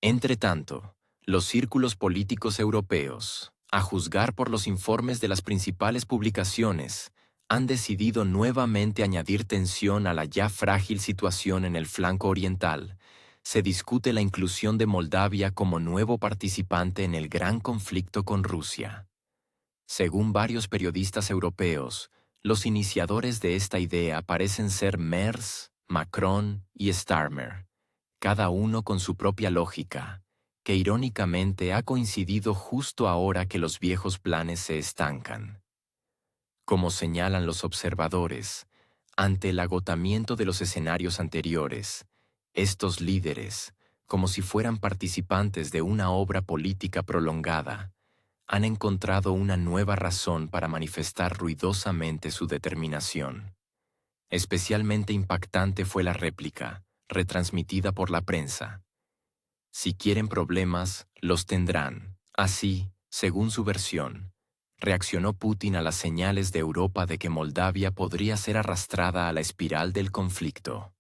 Entretanto, los círculos políticos europeos, a juzgar por los informes de las principales publicaciones, han decidido nuevamente añadir tensión a la ya frágil situación en el flanco oriental. Se discute la inclusión de Moldavia como nuevo participante en el gran conflicto con Rusia. Según varios periodistas europeos, los iniciadores de esta idea parecen ser Merz, Macron y Starmer, cada uno con su propia lógica, que irónicamente ha coincidido justo ahora que los viejos planes se estancan. Como señalan los observadores, ante el agotamiento de los escenarios anteriores, estos líderes, como si fueran participantes de una obra política prolongada, han encontrado una nueva razón para manifestar ruidosamente su determinación. Especialmente impactante fue la réplica, retransmitida por la prensa. Si quieren problemas, los tendrán. Así, según su versión, reaccionó Putin a las señales de Europa de que Moldavia podría ser arrastrada a la espiral del conflicto.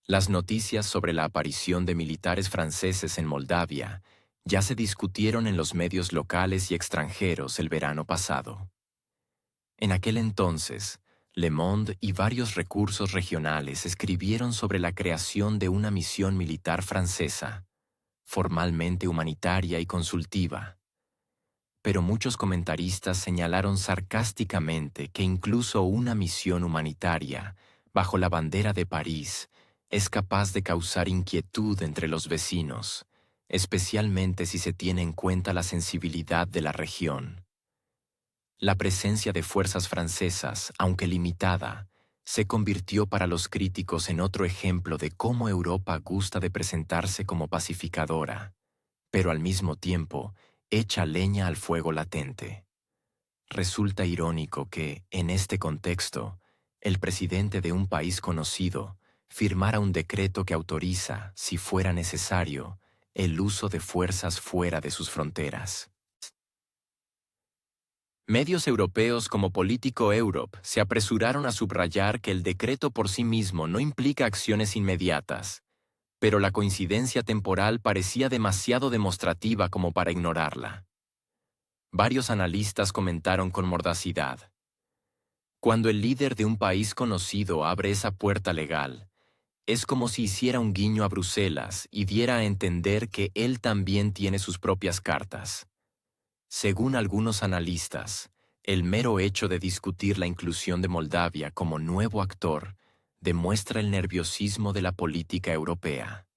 Las noticias sobre la aparición de militares franceses en Moldavia ya se discutieron en los medios locales y extranjeros el verano pasado. En aquel entonces, Le Monde y varios recursos regionales escribieron sobre la creación de una misión militar francesa, formalmente humanitaria y consultiva. Pero muchos comentaristas señalaron sarcásticamente que incluso una misión humanitaria, bajo la bandera de París, es capaz de causar inquietud entre los vecinos, especialmente si se tiene en cuenta la sensibilidad de la región. La presencia de fuerzas francesas, aunque limitada, se convirtió para los críticos en otro ejemplo de cómo Europa gusta de presentarse como pacificadora, pero al mismo tiempo echa leña al fuego latente. Resulta irónico que, en este contexto, el presidente de un país conocido firmara un decreto que autoriza, si fuera necesario, el uso de fuerzas fuera de sus fronteras. Medios europeos como Politico Europe se apresuraron a subrayar que el decreto por sí mismo no implica acciones inmediatas, pero la coincidencia temporal parecía demasiado demostrativa como para ignorarla. Varios analistas comentaron con mordacidad: cuando el líder de un país conocido abre esa puerta legal, es como si hiciera un guiño a Bruselas y diera a entender que él también tiene sus propias cartas. Según algunos analistas, el mero hecho de discutir la inclusión de Moldavia como nuevo actor demuestra el nerviosismo de la política europea.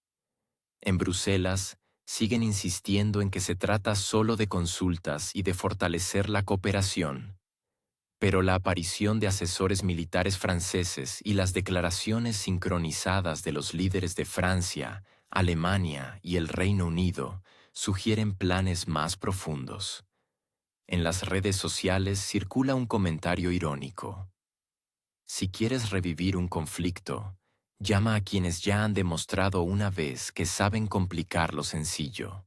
En Bruselas, siguen insistiendo en que se trata solo de consultas y de fortalecer la cooperación. Pero la aparición de asesores militares franceses y las declaraciones sincronizadas de los líderes de Francia, Alemania y el Reino Unido sugieren planes más profundos. En las redes sociales circula un comentario irónico: si quieres revivir un conflicto, llama a quienes ya han demostrado una vez que saben complicar lo sencillo.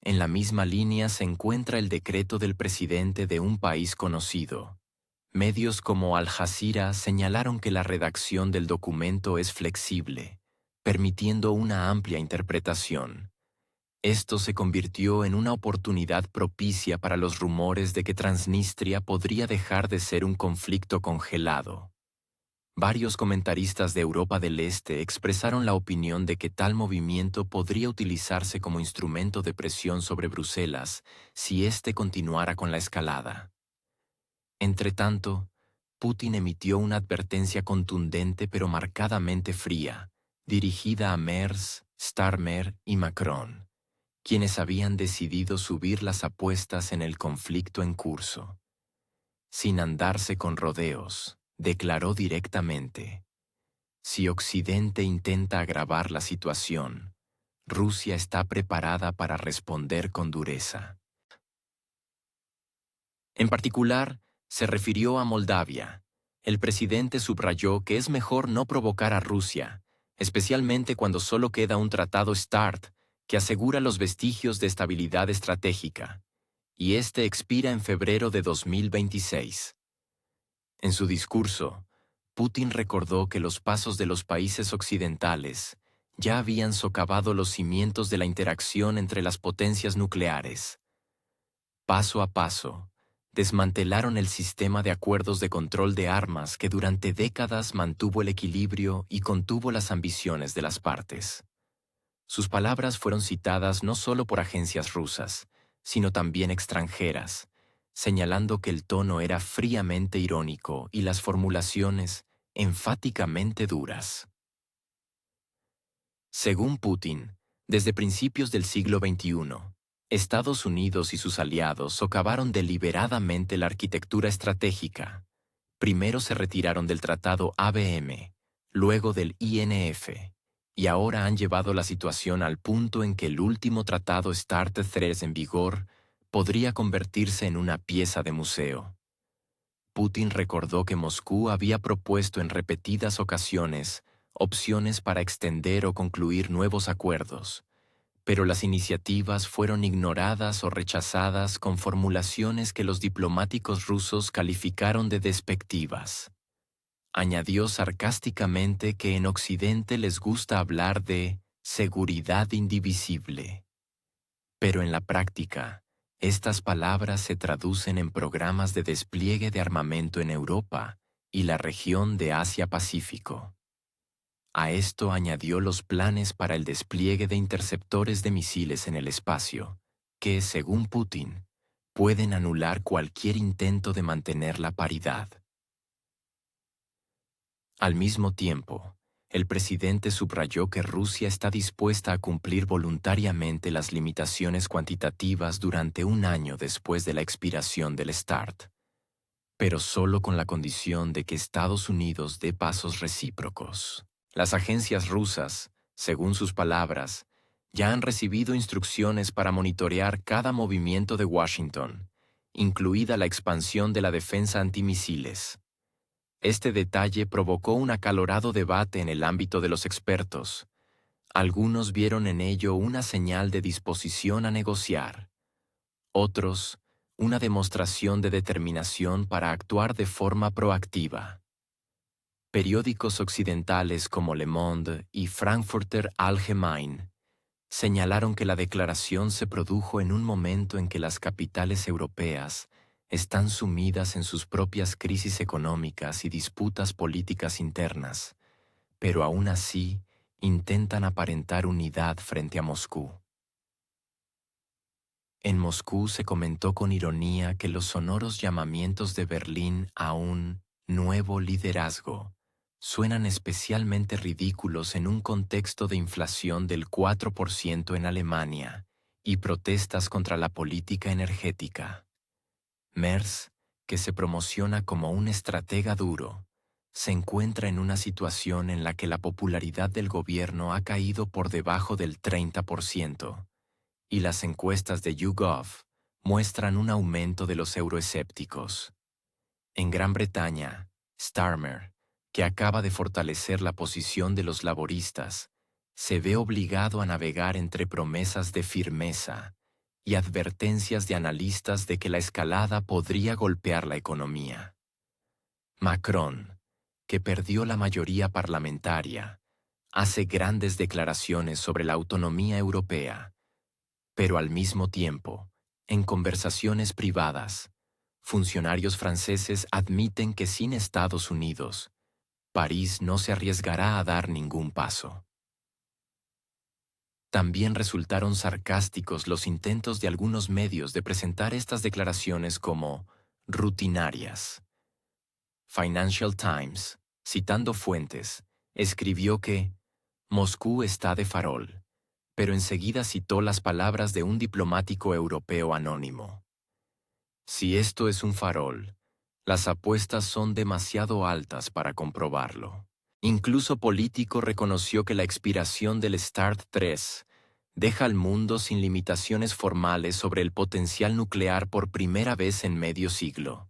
En la misma línea se encuentra el decreto del presidente de un país conocido. Medios como Al Jazeera señalaron que la redacción del documento es flexible, permitiendo una amplia interpretación. Esto se convirtió en una oportunidad propicia para los rumores de que Transnistria podría dejar de ser un conflicto congelado. Varios comentaristas de Europa del Este expresaron la opinión de que tal movimiento podría utilizarse como instrumento de presión sobre Bruselas si éste continuara con la escalada. Entretanto, Putin emitió una advertencia contundente pero marcadamente fría, dirigida a Merz, Starmer y Macron, quienes habían decidido subir las apuestas en el conflicto en curso. Sin andarse con rodeos, declaró directamente: si Occidente intenta agravar la situación, Rusia está preparada para responder con dureza. En particular, se refirió a Moldavia. El presidente subrayó que es mejor no provocar a Rusia, especialmente cuando solo queda un tratado START que asegura los vestigios de estabilidad estratégica, y este expira en febrero de 2026. En su discurso, Putin recordó que los pasos de los países occidentales ya habían socavado los cimientos de la interacción entre las potencias nucleares. Paso a paso, desmantelaron el sistema de acuerdos de control de armas que durante décadas mantuvo el equilibrio y contuvo las ambiciones de las partes. Sus palabras fueron citadas no solo por agencias rusas, sino también extranjeras, señalando que el tono era fríamente irónico y las formulaciones enfáticamente duras. Según Putin, desde principios del siglo XXI, Estados Unidos y sus aliados socavaron deliberadamente la arquitectura estratégica. Primero se retiraron del Tratado ABM, luego del INF, y ahora han llevado la situación al punto en que el último tratado START III en vigor podría convertirse en una pieza de museo. Putin recordó que Moscú había propuesto en repetidas ocasiones opciones para extender o concluir nuevos acuerdos, pero las iniciativas fueron ignoradas o rechazadas con formulaciones que los diplomáticos rusos calificaron de despectivas. Añadió sarcásticamente que en Occidente les gusta hablar de seguridad indivisible. Pero en la práctica, estas palabras se traducen en programas de despliegue de armamento en Europa y la región de Asia-Pacífico. A esto añadió los planes para el despliegue de interceptores de misiles en el espacio, que, según Putin, pueden anular cualquier intento de mantener la paridad. Al mismo tiempo, el presidente subrayó que Rusia está dispuesta a cumplir voluntariamente las limitaciones cuantitativas durante un año después de la expiración del START, pero solo con la condición de que Estados Unidos dé pasos recíprocos. Las agencias rusas, según sus palabras, ya han recibido instrucciones para monitorear cada movimiento de Washington, incluida la expansión de la defensa antimisiles. Este detalle provocó un acalorado debate en el ámbito de los expertos. Algunos vieron en ello una señal de disposición a negociar. Otros, una demostración de determinación para actuar de forma proactiva. Periódicos occidentales como Le Monde y Frankfurter Allgemeine señalaron que la declaración se produjo en un momento en que las capitales europeas están sumidas en sus propias crisis económicas y disputas políticas internas, pero aún así intentan aparentar unidad frente a Moscú. En Moscú se comentó con ironía que los sonoros llamamientos de Berlín a un nuevo liderazgo suenan especialmente ridículos en un contexto de inflación del 4% en Alemania y protestas contra la política energética. Merz, que se promociona como un estratega duro, se encuentra en una situación en la que la popularidad del gobierno ha caído por debajo del 30%, y las encuestas de YouGov muestran un aumento de los euroescépticos. En Gran Bretaña, Starmer, que acaba de fortalecer la posición de los laboristas, se ve obligado a navegar entre promesas de firmeza y advertencias de analistas de que la escalada podría golpear la economía. Macron, que perdió la mayoría parlamentaria, hace grandes declaraciones sobre la autonomía europea, pero al mismo tiempo, en conversaciones privadas, funcionarios franceses admiten que sin Estados Unidos, París no se arriesgará a dar ningún paso. También resultaron sarcásticos los intentos de algunos medios de presentar estas declaraciones como rutinarias. Financial Times, citando fuentes, escribió que Moscú está de farol, pero enseguida citó las palabras de un diplomático europeo anónimo. Si esto es un farol, las apuestas son demasiado altas para comprobarlo. Incluso Político reconoció que la expiración del START III deja al mundo sin limitaciones formales sobre el potencial nuclear por primera vez en medio siglo.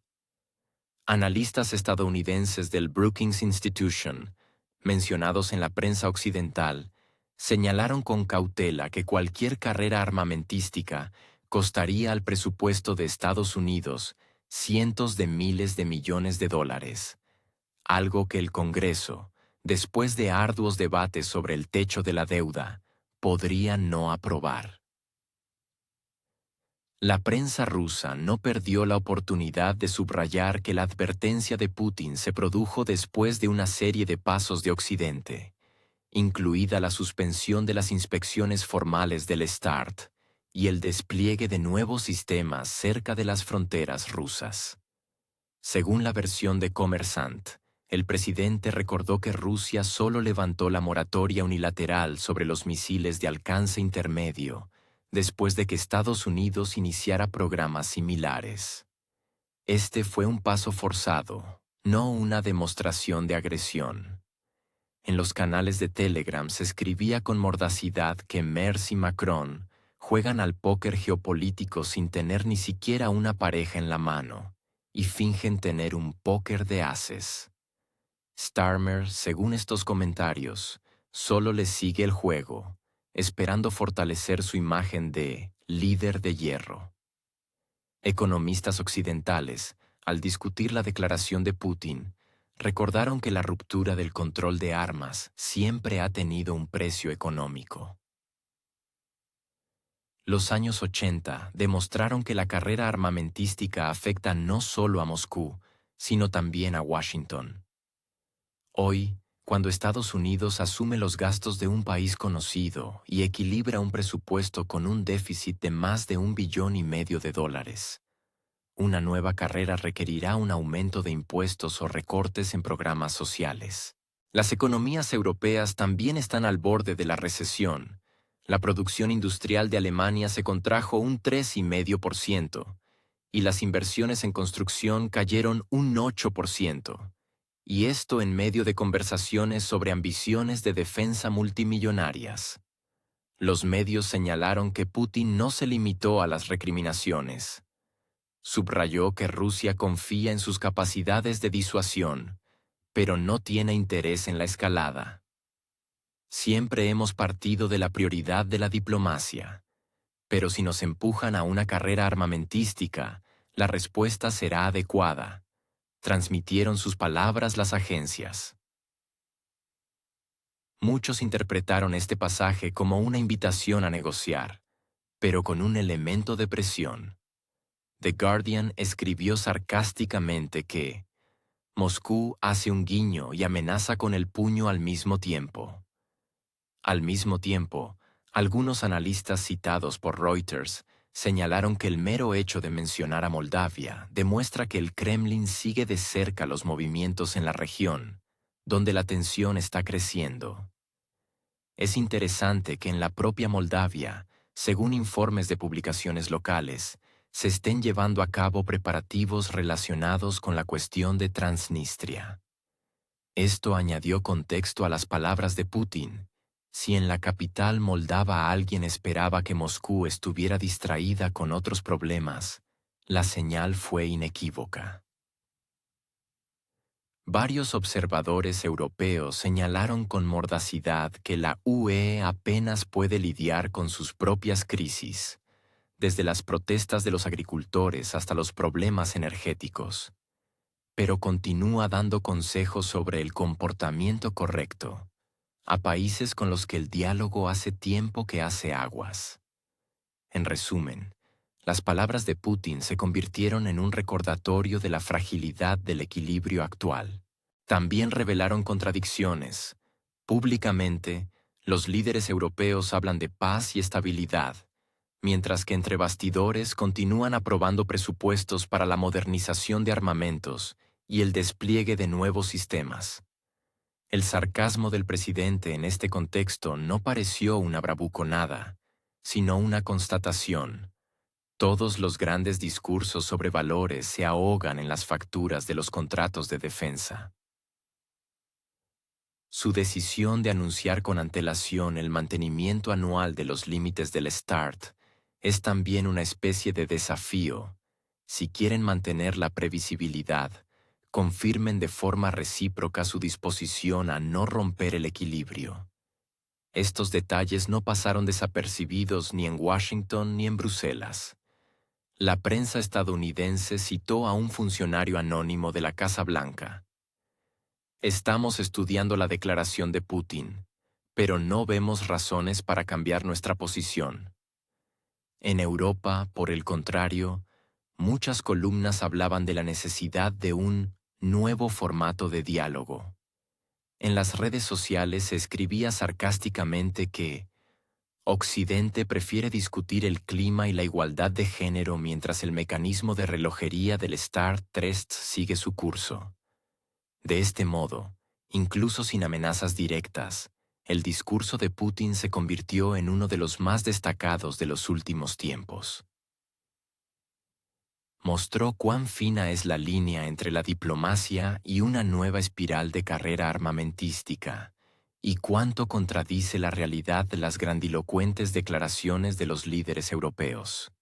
Analistas estadounidenses del Brookings Institution, mencionados en la prensa occidental, señalaron con cautela que cualquier carrera armamentística costaría al presupuesto de Estados Unidos cientos de miles de millones de dólares, algo que el Congreso, después de arduos debates sobre el techo de la deuda, podría no aprobar. La prensa rusa no perdió la oportunidad de subrayar que la advertencia de Putin se produjo después de una serie de pasos de Occidente, incluida la suspensión de las inspecciones formales del START y el despliegue de nuevos sistemas cerca de las fronteras rusas. Según la versión de Kommersant, el presidente recordó que Rusia solo levantó la moratoria unilateral sobre los misiles de alcance intermedio después de que Estados Unidos iniciara programas similares. Este fue un paso forzado, no una demostración de agresión. En los canales de Telegram se escribía con mordacidad que Merz y Macron juegan al póker geopolítico sin tener ni siquiera una pareja en la mano, y fingen tener un póker de ases. Starmer, según estos comentarios, solo le sigue el juego, esperando fortalecer su imagen de líder de hierro. Economistas occidentales, al discutir la declaración de Putin, recordaron que la ruptura del control de armas siempre ha tenido un precio económico. Los años 80 demostraron que la carrera armamentística afecta no solo a Moscú, sino también a Washington. Hoy, cuando Estados Unidos asume los gastos de un país conocido y equilibra un presupuesto con un déficit de más de $1,5 billones, una nueva carrera requerirá un aumento de impuestos o recortes en programas sociales. Las economías europeas también están al borde de la recesión. La producción industrial de Alemania se contrajo un 3,5%, y las inversiones en construcción cayeron un 8%. Y esto en medio de conversaciones sobre ambiciones de defensa multimillonarias. Los medios señalaron que Putin no se limitó a las recriminaciones. Subrayó que Rusia confía en sus capacidades de disuasión, pero no tiene interés en la escalada. Siempre hemos partido de la prioridad de la diplomacia, pero si nos empujan a una carrera armamentística, la respuesta será adecuada. Transmitieron sus palabras las agencias. Muchos interpretaron este pasaje como una invitación a negociar, pero con un elemento de presión. The Guardian escribió sarcásticamente que Moscú hace un guiño y amenaza con el puño al mismo tiempo. Al mismo tiempo, algunos analistas citados por Reuters señalaron que el mero hecho de mencionar a Moldavia demuestra que el Kremlin sigue de cerca los movimientos en la región, donde la tensión está creciendo. Es interesante que en la propia Moldavia, según informes de publicaciones locales, se estén llevando a cabo preparativos relacionados con la cuestión de Transnistria. Esto añadió contexto a las palabras de Putin. Si en la capital moldava alguien esperaba que Moscú estuviera distraída con otros problemas, la señal fue inequívoca. Varios observadores europeos señalaron con mordacidad que la UE apenas puede lidiar con sus propias crisis, desde las protestas de los agricultores hasta los problemas energéticos, pero continúa dando consejos sobre el comportamiento correcto a países con los que el diálogo hace tiempo que hace aguas. En resumen, las palabras de Putin se convirtieron en un recordatorio de la fragilidad del equilibrio actual. También revelaron contradicciones. Públicamente, los líderes europeos hablan de paz y estabilidad, mientras que entre bastidores continúan aprobando presupuestos para la modernización de armamentos y el despliegue de nuevos sistemas. El sarcasmo del presidente en este contexto no pareció una bravuconada, sino una constatación. Todos los grandes discursos sobre valores se ahogan en las facturas de los contratos de defensa. Su decisión de anunciar con antelación el mantenimiento anual de los límites del START es también una especie de desafío. Si quieren mantener la previsibilidad, confirmen de forma recíproca su disposición a no romper el equilibrio. Estos detalles no pasaron desapercibidos ni en Washington ni en Bruselas. La prensa estadounidense citó a un funcionario anónimo de la Casa Blanca. Estamos estudiando la declaración de Putin, pero no vemos razones para cambiar nuestra posición. En Europa, por el contrario, muchas columnas hablaban de la necesidad de un nuevo formato de diálogo. En las redes sociales se escribía sarcásticamente que Occidente prefiere discutir el clima y la igualdad de género mientras el mecanismo de relojería del Star Trust sigue su curso. De este modo, incluso sin amenazas directas, el discurso de Putin se convirtió en uno de los más destacados de los últimos tiempos. Mostró cuán fina es la línea entre la diplomacia y una nueva espiral de carrera armamentística, y cuánto contradice la realidad de las grandilocuentes declaraciones de los líderes europeos.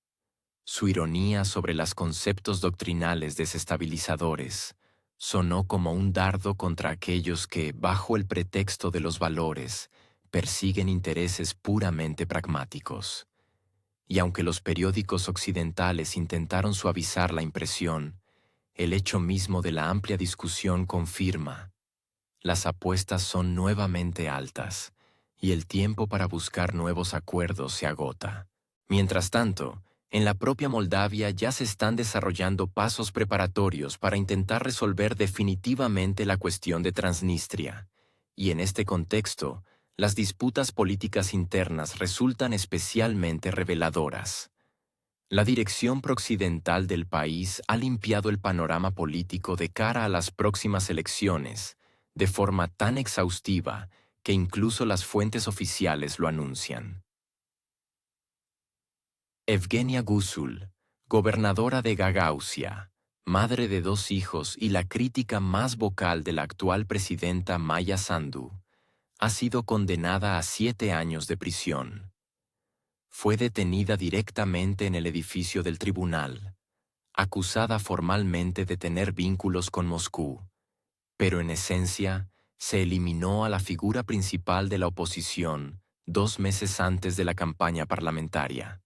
Su ironía sobre los conceptos doctrinales desestabilizadores sonó como un dardo contra aquellos que, bajo el pretexto de los valores, persiguen intereses puramente pragmáticos. Y aunque los periódicos occidentales intentaron suavizar la impresión, el hecho mismo de la amplia discusión confirma: las apuestas son nuevamente altas, y el tiempo para buscar nuevos acuerdos se agota. Mientras tanto, en la propia Moldavia ya se están desarrollando pasos preparatorios para intentar resolver definitivamente la cuestión de Transnistria, y en este contexto, las disputas políticas internas resultan especialmente reveladoras. La dirección prooccidental del país ha limpiado el panorama político de cara a las próximas elecciones, de forma tan exhaustiva que incluso las fuentes oficiales lo anuncian. Evgenia Gusul, gobernadora de Gagausia, madre de 2 hijos y la crítica más vocal de la actual presidenta Maya Sandu, ha sido condenada a 7 años de prisión. Fue detenida directamente en el edificio del tribunal, acusada formalmente de tener vínculos con Moscú, pero en esencia se eliminó a la figura principal de la oposición 2 meses antes de la campaña parlamentaria.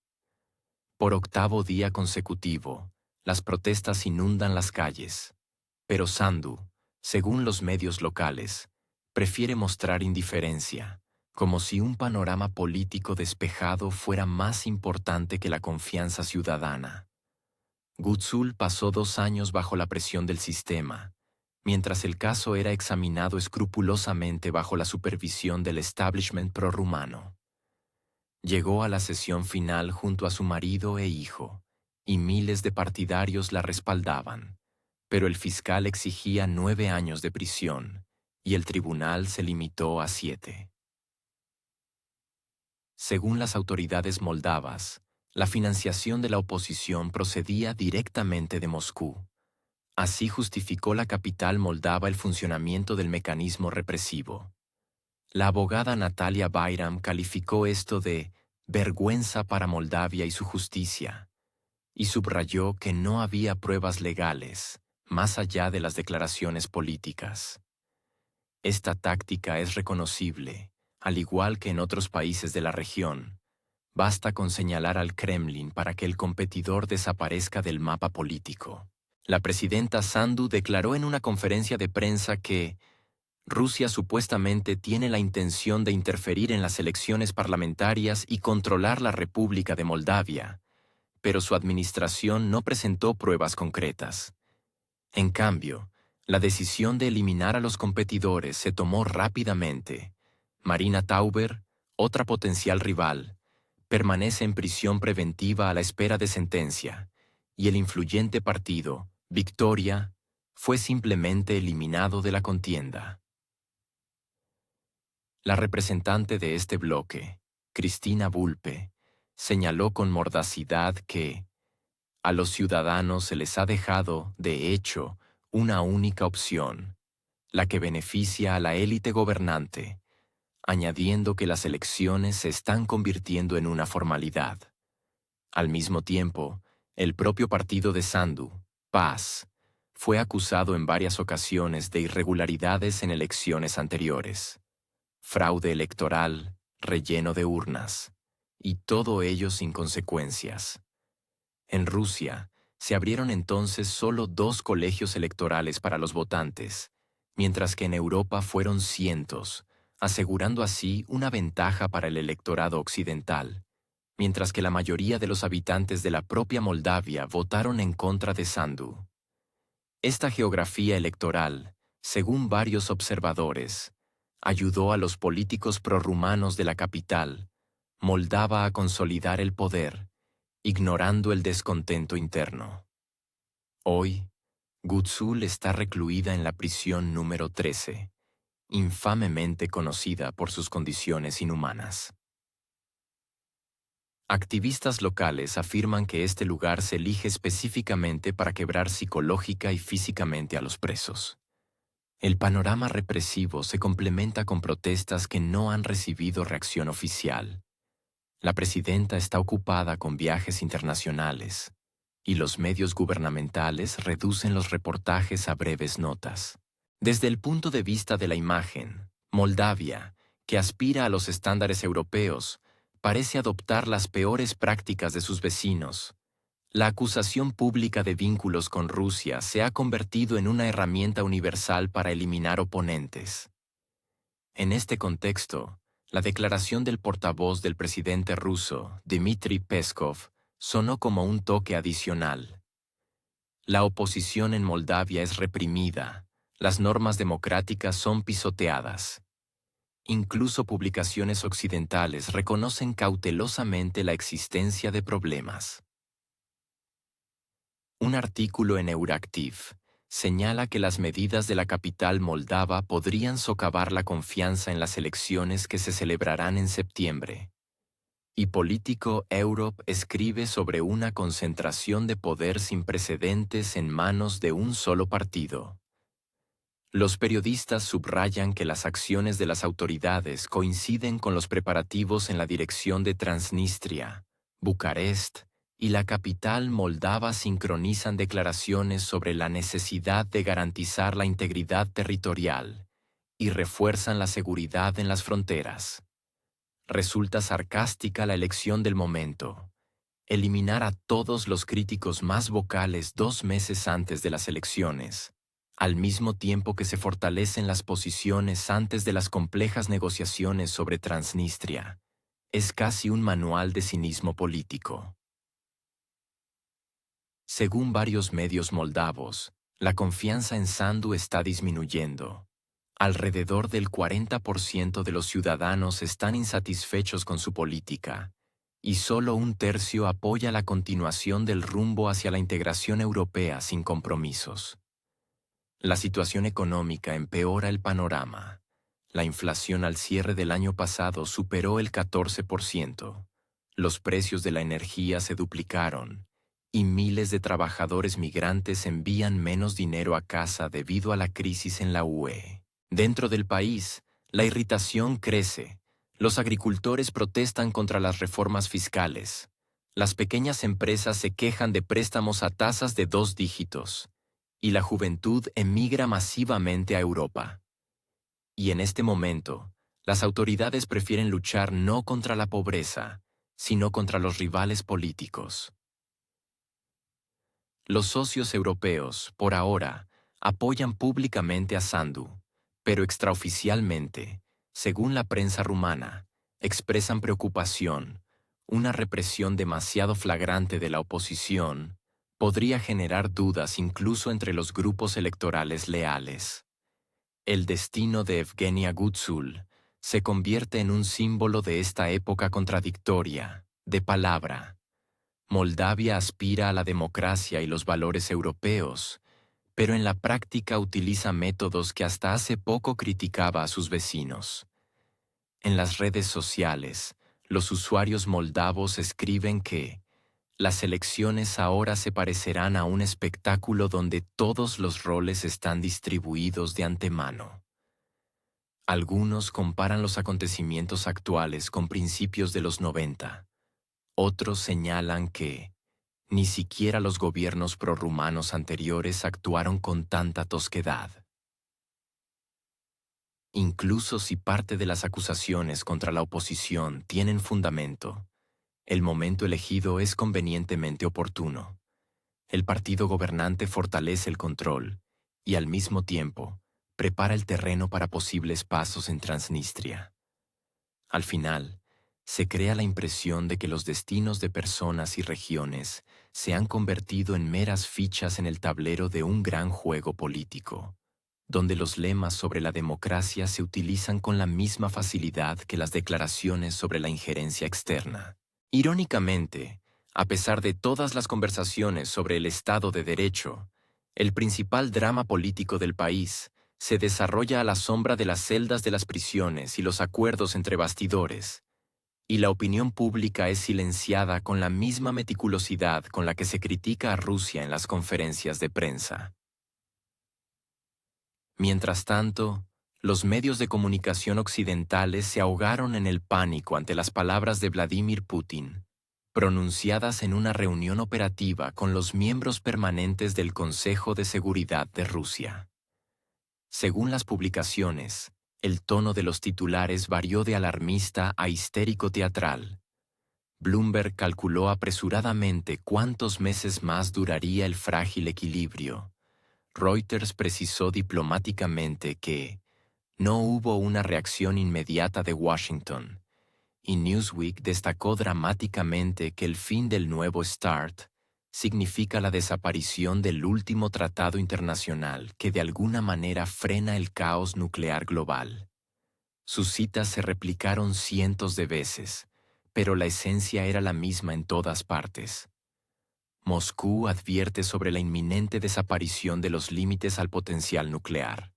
Por 8º día consecutivo, las protestas inundan las calles, pero Sandu, según los medios locales, prefiere mostrar indiferencia, como si un panorama político despejado fuera más importante que la confianza ciudadana. Gutzul pasó 2 años bajo la presión del sistema, mientras el caso era examinado escrupulosamente bajo la supervisión del establishment prorrumano. Llegó a la sesión final junto a su marido e hijo, y miles de partidarios la respaldaban, pero el fiscal exigía 9 años de prisión, y el tribunal se limitó a 7. Según las autoridades moldavas, la financiación de la oposición procedía directamente de Moscú. Así justificó la capital moldava el funcionamiento del mecanismo represivo. La abogada Natalia Bayram calificó esto de vergüenza para Moldavia y su justicia, y subrayó que no había pruebas legales, más allá de las declaraciones políticas. Esta táctica es reconocible, al igual que en otros países de la región. Basta con señalar al Kremlin para que el competidor desaparezca del mapa político. La presidenta Sandu declaró en una conferencia de prensa que Rusia supuestamente tiene la intención de interferir en las elecciones parlamentarias y controlar la República de Moldavia, pero su administración no presentó pruebas concretas. En cambio, la decisión de eliminar a los competidores se tomó rápidamente. Marina Tauber, otra potencial rival, permanece en prisión preventiva a la espera de sentencia, y el influyente partido, Victoria, fue simplemente eliminado de la contienda. La representante de este bloque, Cristina Vulpe, señaló con mordacidad que a los ciudadanos se les ha dejado, de hecho, una única opción, la que beneficia a la élite gobernante, añadiendo que las elecciones se están convirtiendo en una formalidad. Al mismo tiempo, el propio partido de Sandu, PAS, fue acusado en varias ocasiones de irregularidades en elecciones anteriores, fraude electoral, relleno de urnas, y todo ello sin consecuencias. En Rusia, se abrieron entonces solo 2 colegios electorales para los votantes, mientras que en Europa fueron cientos, asegurando así una ventaja para el electorado occidental, mientras que la mayoría de los habitantes de la propia Moldavia votaron en contra de Sandu. Esta geografía electoral, según varios observadores, ayudó a los políticos prorrumanos de la capital, Moldava, a consolidar el poder, ignorando el descontento interno. Hoy, Gutzul está recluida en la prisión número 13, infamemente conocida por sus condiciones inhumanas. Activistas locales afirman que este lugar se elige específicamente para quebrar psicológica y físicamente a los presos. El panorama represivo se complementa con protestas que no han recibido reacción oficial. La presidenta está ocupada con viajes internacionales, y los medios gubernamentales reducen los reportajes a breves notas. Desde el punto de vista de la imagen, Moldavia, que aspira a los estándares europeos, parece adoptar las peores prácticas de sus vecinos. La acusación pública de vínculos con Rusia se ha convertido en una herramienta universal para eliminar oponentes. En este contexto, la declaración del portavoz del presidente ruso, Dmitry Peskov, sonó como un toque adicional. La oposición en Moldavia es reprimida, las normas democráticas son pisoteadas. Incluso publicaciones occidentales reconocen cautelosamente la existencia de problemas. Un artículo en Euractiv señala que las medidas de la capital moldava podrían socavar la confianza en las elecciones que se celebrarán en septiembre. Y Político Europe escribe sobre una concentración de poder sin precedentes en manos de un solo partido. Los periodistas subrayan que las acciones de las autoridades coinciden con los preparativos en la dirección de Transnistria, Bucarest y la capital moldava sincronizan declaraciones sobre la necesidad de garantizar la integridad territorial y refuerzan la seguridad en las fronteras. Resulta sarcástica la elección del momento. Eliminar a todos los críticos más vocales 2 meses antes de las elecciones, al mismo tiempo que se fortalecen las posiciones antes de las complejas negociaciones sobre Transnistria, es casi un manual de cinismo político. Según varios medios moldavos, la confianza en Sandu está disminuyendo. Alrededor del 40% de los ciudadanos están insatisfechos con su política, y solo 1/3 apoya la continuación del rumbo hacia la integración europea sin compromisos. La situación económica empeora el panorama. La inflación al cierre del año pasado superó el 14%. Los precios de la energía se duplicaron, y miles de trabajadores migrantes envían menos dinero a casa debido a la crisis en la UE. Dentro del país, la irritación crece. Los agricultores protestan contra las reformas fiscales. Las pequeñas empresas se quejan de préstamos a tasas de 2 dígitos. Y la juventud emigra masivamente a Europa. Y en este momento, las autoridades prefieren luchar no contra la pobreza, sino contra los rivales políticos. Los socios europeos, por ahora, apoyan públicamente a Sandu, pero extraoficialmente, según la prensa rumana, expresan preocupación. Una represión demasiado flagrante de la oposición podría generar dudas incluso entre los grupos electorales leales. El destino de Evgenia Gutzul se convierte en un símbolo de esta época contradictoria, de palabra. Moldavia aspira a la democracia y los valores europeos, pero en la práctica utiliza métodos que hasta hace poco criticaba a sus vecinos. En las redes sociales, los usuarios moldavos escriben que las elecciones ahora se parecerán a un espectáculo donde todos los roles están distribuidos de antemano. Algunos comparan los acontecimientos actuales con principios de los 90. Otros señalan que ni siquiera los gobiernos prorrumanos anteriores actuaron con tanta tosquedad. Incluso si parte de las acusaciones contra la oposición tienen fundamento, el momento elegido es convenientemente oportuno. El partido gobernante fortalece el control y, al mismo tiempo, prepara el terreno para posibles pasos en Transnistria. Al final, se crea la impresión de que los destinos de personas y regiones se han convertido en meras fichas en el tablero de un gran juego político, donde los lemas sobre la democracia se utilizan con la misma facilidad que las declaraciones sobre la injerencia externa. Irónicamente, a pesar de todas las conversaciones sobre el Estado de Derecho, el principal drama político del país se desarrolla a la sombra de las celdas de las prisiones y los acuerdos entre bastidores, y la opinión pública es silenciada con la misma meticulosidad con la que se critica a Rusia en las conferencias de prensa. Mientras tanto, los medios de comunicación occidentales se ahogaron en el pánico ante las palabras de Vladimir Putin, pronunciadas en una reunión operativa con los miembros permanentes del Consejo de Seguridad de Rusia. Según las publicaciones, el tono de los titulares varió de alarmista a histérico teatral. Bloomberg calculó apresuradamente cuántos meses más duraría el frágil equilibrio. Reuters precisó diplomáticamente que no hubo una reacción inmediata de Washington, y Newsweek destacó dramáticamente que el fin del nuevo START significa la desaparición del último tratado internacional que de alguna manera frena el caos nuclear global. Sus citas se replicaron cientos de veces, pero la esencia era la misma en todas partes. Moscú advierte sobre la inminente desaparición de los límites al potencial nuclear.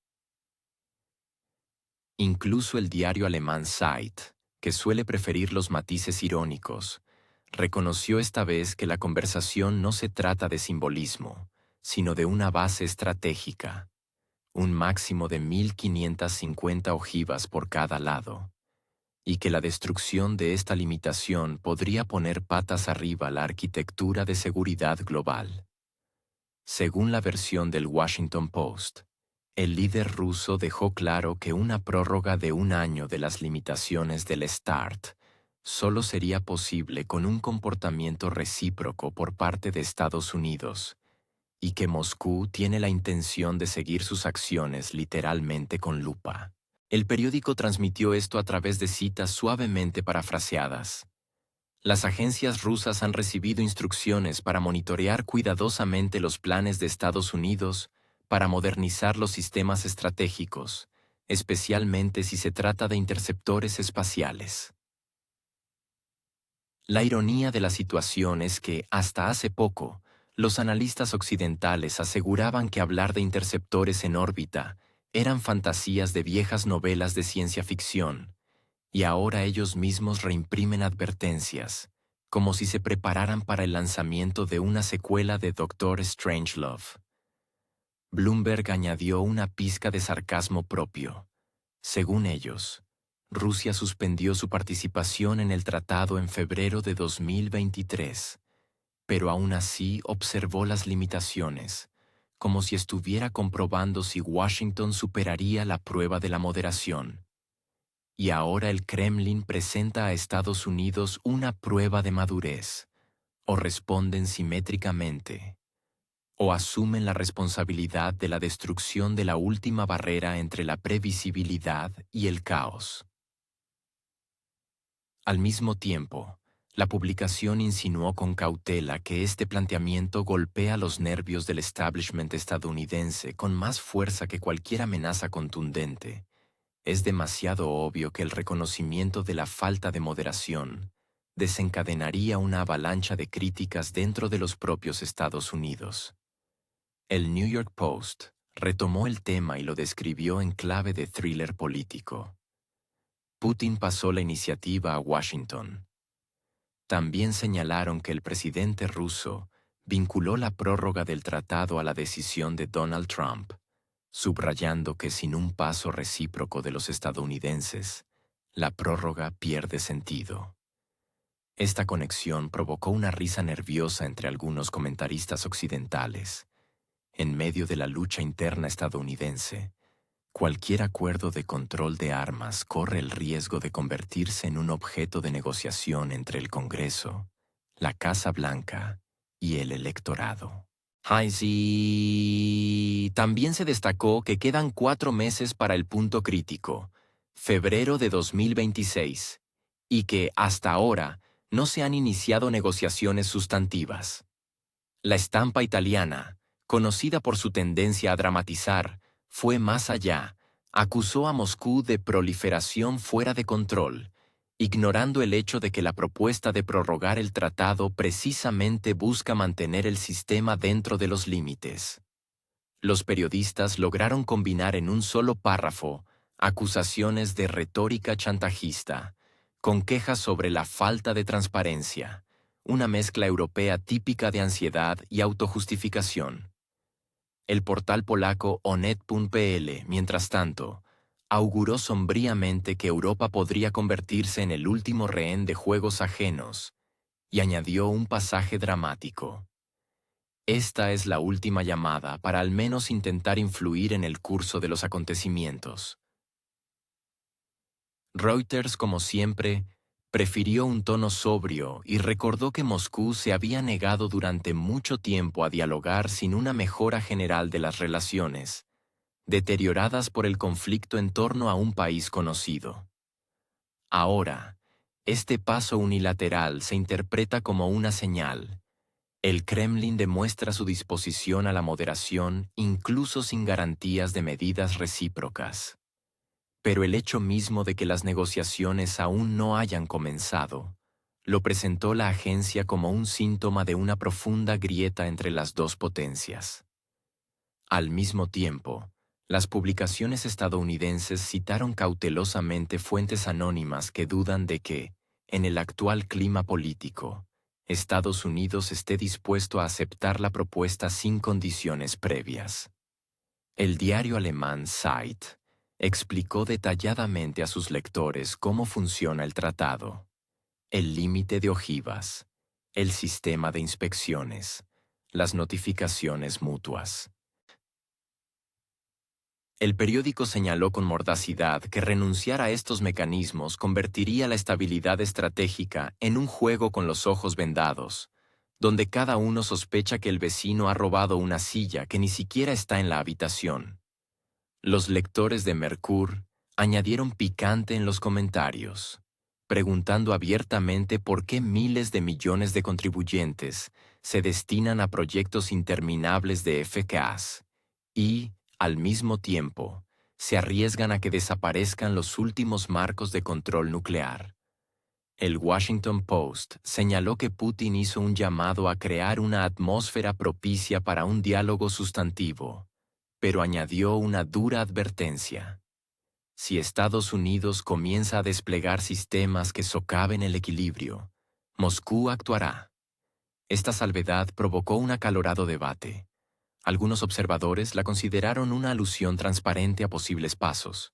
Incluso el diario alemán Zeit, que suele preferir los matices irónicos, reconoció esta vez que la conversación no se trata de simbolismo, sino de una base estratégica, un máximo de 1550 ojivas por cada lado, y que la destrucción de esta limitación podría poner patas arriba la arquitectura de seguridad global. Según la versión del Washington Post, el líder ruso dejó claro que una prórroga de un año de las limitaciones del START solo sería posible con un comportamiento recíproco por parte de Estados Unidos, y que Moscú tiene la intención de seguir sus acciones literalmente con lupa. El periódico transmitió esto a través de citas suavemente parafraseadas. Las agencias rusas han recibido instrucciones para monitorear cuidadosamente los planes de Estados Unidos para modernizar los sistemas estratégicos, especialmente si se trata de interceptores espaciales. La ironía de la situación es que, hasta hace poco, los analistas occidentales aseguraban que hablar de interceptores en órbita eran fantasías de viejas novelas de ciencia ficción, y ahora ellos mismos reimprimen advertencias, como si se prepararan para el lanzamiento de una secuela de Doctor Strangelove. Bloomberg añadió una pizca de sarcasmo propio. Según ellos, Rusia suspendió su participación en el tratado en febrero de 2023, pero aún así observó las limitaciones, como si estuviera comprobando si Washington superaría la prueba de la moderación. Y ahora el Kremlin presenta a Estados Unidos una prueba de madurez. O responden simétricamente, o asumen la responsabilidad de la destrucción de la última barrera entre la previsibilidad y el caos. Al mismo tiempo, la publicación insinuó con cautela que este planteamiento golpea los nervios del establishment estadounidense con más fuerza que cualquier amenaza contundente. Es demasiado obvio que el reconocimiento de la falta de moderación desencadenaría una avalancha de críticas dentro de los propios Estados Unidos. El New York Post retomó el tema y lo describió en clave de thriller político. Putin pasó la iniciativa a Washington. También señalaron que el presidente ruso vinculó la prórroga del tratado a la decisión de Donald Trump, subrayando que sin un paso recíproco de los estadounidenses, la prórroga pierde sentido. Esta conexión provocó una risa nerviosa entre algunos comentaristas occidentales. En medio de la lucha interna estadounidense, cualquier acuerdo de control de armas corre el riesgo de convertirse en un objeto de negociación entre el Congreso, la Casa Blanca y el electorado. Y también se destacó que quedan 4 meses para el punto crítico, febrero de 2026, y que, hasta ahora, no se han iniciado negociaciones sustantivas. La estampa italiana, conocida por su tendencia a dramatizar, fue más allá. Acusó a Moscú de proliferación fuera de control, ignorando el hecho de que la propuesta de prorrogar el tratado precisamente busca mantener el sistema dentro de los límites. Los periodistas lograron combinar en un solo párrafo acusaciones de retórica chantajista, con quejas sobre la falta de transparencia, una mezcla europea típica de ansiedad y autojustificación. El portal polaco onet.pl, mientras tanto, auguró sombríamente que Europa podría convertirse en el último rehén de juegos ajenos, y añadió un pasaje dramático. Esta es la última llamada para al menos intentar influir en el curso de los acontecimientos. Reuters, como siempre, prefirió un tono sobrio y recordó que Moscú se había negado durante mucho tiempo a dialogar sin una mejora general de las relaciones, deterioradas por el conflicto en torno a un país conocido. Ahora, este paso unilateral se interpreta como una señal. El Kremlin demuestra su disposición a la moderación incluso sin garantías de medidas recíprocas. Pero el hecho mismo de que las negociaciones aún no hayan comenzado, lo presentó la agencia como un síntoma de una profunda grieta entre las dos potencias. Al mismo tiempo, las publicaciones estadounidenses citaron cautelosamente fuentes anónimas que dudan de que, en el actual clima político, Estados Unidos esté dispuesto a aceptar la propuesta sin condiciones previas. El diario alemán Zeit explicó detalladamente a sus lectores cómo funciona el tratado, el límite de ojivas, el sistema de inspecciones, las notificaciones mutuas. El periódico señaló con mordacidad que renunciar a estos mecanismos convertiría la estabilidad estratégica en un juego con los ojos vendados, donde cada uno sospecha que el vecino ha robado una silla que ni siquiera está en la habitación. Los lectores de Mercur añadieron picante en los comentarios, preguntando abiertamente por qué miles de millones de contribuyentes se destinan a proyectos interminables de FCAS y, al mismo tiempo, se arriesgan a que desaparezcan los últimos marcos de control nuclear. El Washington Post señaló que Putin hizo un llamado a crear una atmósfera propicia para un diálogo sustantivo, pero añadió una dura advertencia. Si Estados Unidos comienza a desplegar sistemas que socaven el equilibrio, Moscú actuará. Esta salvedad provocó un acalorado debate. Algunos observadores la consideraron una alusión transparente a posibles pasos,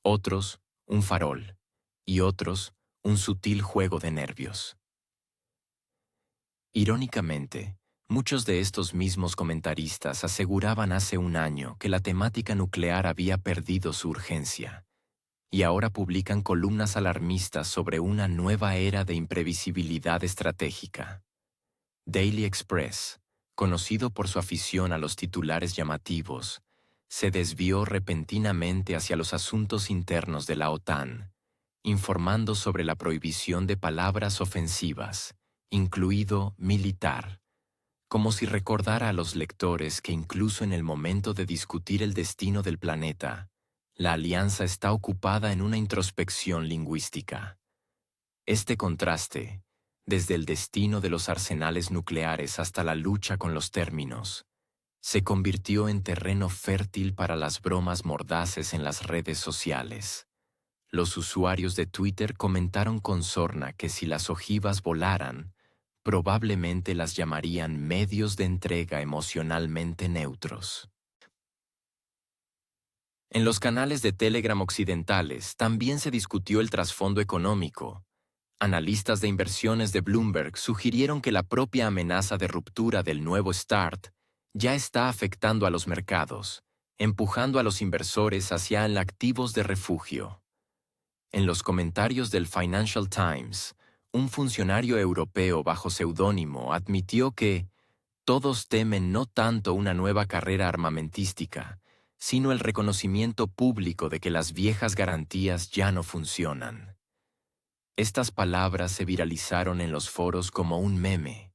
otros, un farol, y otros, un sutil juego de nervios. Irónicamente, muchos de estos mismos comentaristas aseguraban hace un año que la temática nuclear había perdido su urgencia, y ahora publican columnas alarmistas sobre una nueva era de imprevisibilidad estratégica. Daily Express, conocido por su afición a los titulares llamativos, se desvió repentinamente hacia los asuntos internos de la OTAN, informando sobre la prohibición de palabras ofensivas, incluido militar, como si recordara a los lectores que incluso en el momento de discutir el destino del planeta, la alianza está ocupada en una introspección lingüística. Este contraste, desde el destino de los arsenales nucleares hasta la lucha con los términos, se convirtió en terreno fértil para las bromas mordaces en las redes sociales. Los usuarios de Twitter comentaron con sorna que si las ojivas volaran, probablemente las llamarían medios de entrega emocionalmente neutros. En los canales de Telegram occidentales también se discutió el trasfondo económico. Analistas de inversiones de Bloomberg sugirieron que la propia amenaza de ruptura del nuevo START ya está afectando a los mercados, empujando a los inversores hacia activos de refugio. En los comentarios del Financial Times, un funcionario europeo bajo seudónimo admitió que Todos temen no tanto una nueva carrera armamentística, sino el reconocimiento público de que las viejas garantías ya no funcionan. Estas palabras se viralizaron en los foros como un meme,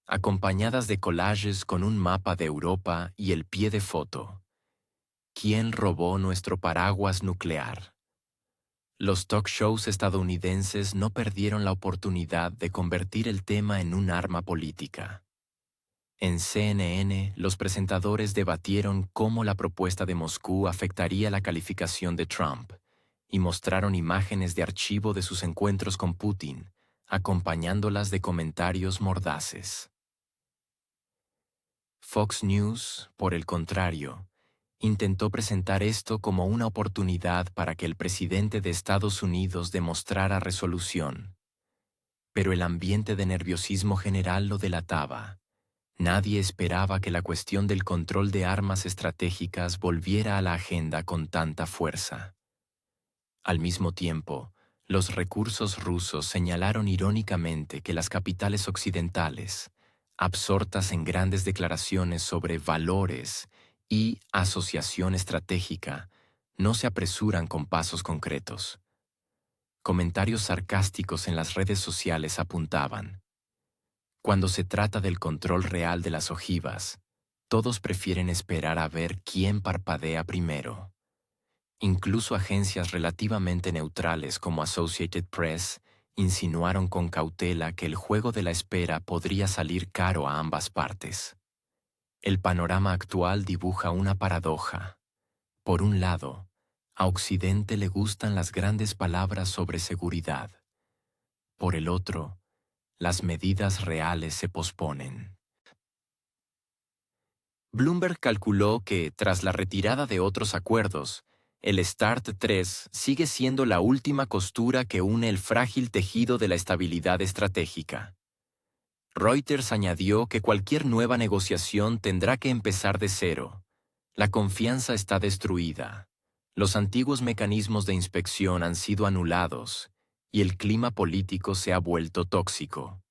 acompañadas de collages con un mapa de Europa y el pie de foto. ¿Quién robó nuestro paraguas nuclear? Los talk shows estadounidenses no perdieron la oportunidad de convertir el tema en un arma política. En CNN, los presentadores debatieron cómo la propuesta de Moscú afectaría la calificación de Trump y mostraron imágenes de archivo de sus encuentros con Putin, acompañándolas de comentarios mordaces. Fox News, por el contrario, intentó presentar esto como una oportunidad para que el presidente de Estados Unidos demostrara resolución. Pero el ambiente de nerviosismo general lo delataba. Nadie esperaba que la cuestión del control de armas estratégicas volviera a la agenda con tanta fuerza. Al mismo tiempo, los recursos rusos señalaron irónicamente que las capitales occidentales, absortas en grandes declaraciones sobre valores y asociación estratégica, no se apresuran con pasos concretos. Comentarios sarcásticos en las redes sociales apuntaban: cuando se trata del control real de las ojivas, todos prefieren esperar a ver quién parpadea primero. Incluso agencias relativamente neutrales como Associated Press insinuaron con cautela que el juego de la espera podría salir caro a ambas partes. El panorama actual dibuja una paradoja. Por un lado, a Occidente le gustan las grandes palabras sobre seguridad. Por el otro, las medidas reales se posponen. Bloomberg calculó que, tras la retirada de otros acuerdos, el START-3 sigue siendo la última costura que une el frágil tejido de la estabilidad estratégica. Reuters añadió que cualquier nueva negociación tendrá que empezar de cero. La confianza está destruida. Los antiguos mecanismos de inspección han sido anulados y el clima político se ha vuelto tóxico.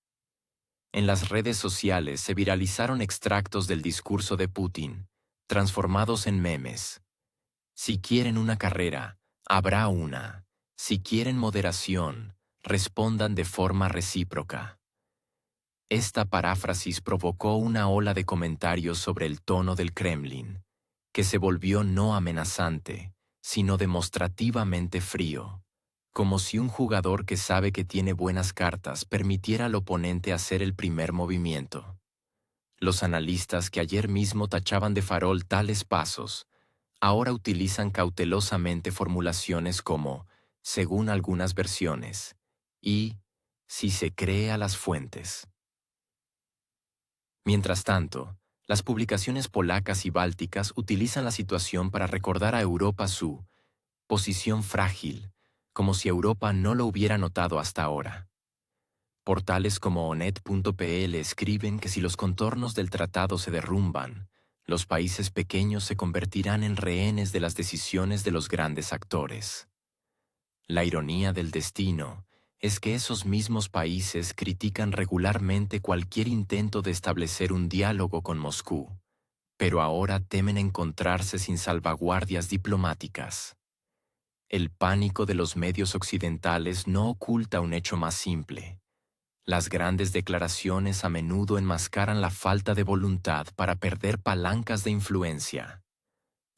En las redes sociales se viralizaron extractos del discurso de Putin, transformados en memes. Si quieren una carrera, habrá una. Si quieren moderación, respondan de forma recíproca. Esta paráfrasis provocó una ola de comentarios sobre el tono del Kremlin, que se volvió no amenazante, sino demostrativamente frío, como si un jugador que sabe que tiene buenas cartas permitiera al oponente hacer el primer movimiento. Los analistas que ayer mismo tachaban de farol tales pasos, ahora utilizan cautelosamente formulaciones como «según algunas versiones» y «si se cree a las fuentes». Mientras tanto, las publicaciones polacas y bálticas utilizan la situación para recordar a Europa su posición frágil, como si Europa no lo hubiera notado hasta ahora. Portales como onet.pl escriben que si los contornos del tratado se derrumban, los países pequeños se convertirán en rehenes de las decisiones de los grandes actores. La ironía del destino es que esos mismos países critican regularmente cualquier intento de establecer un diálogo con Moscú, pero ahora temen encontrarse sin salvaguardias diplomáticas. El pánico de los medios occidentales no oculta un hecho más simple. Las grandes declaraciones a menudo enmascaran la falta de voluntad para perder palancas de influencia.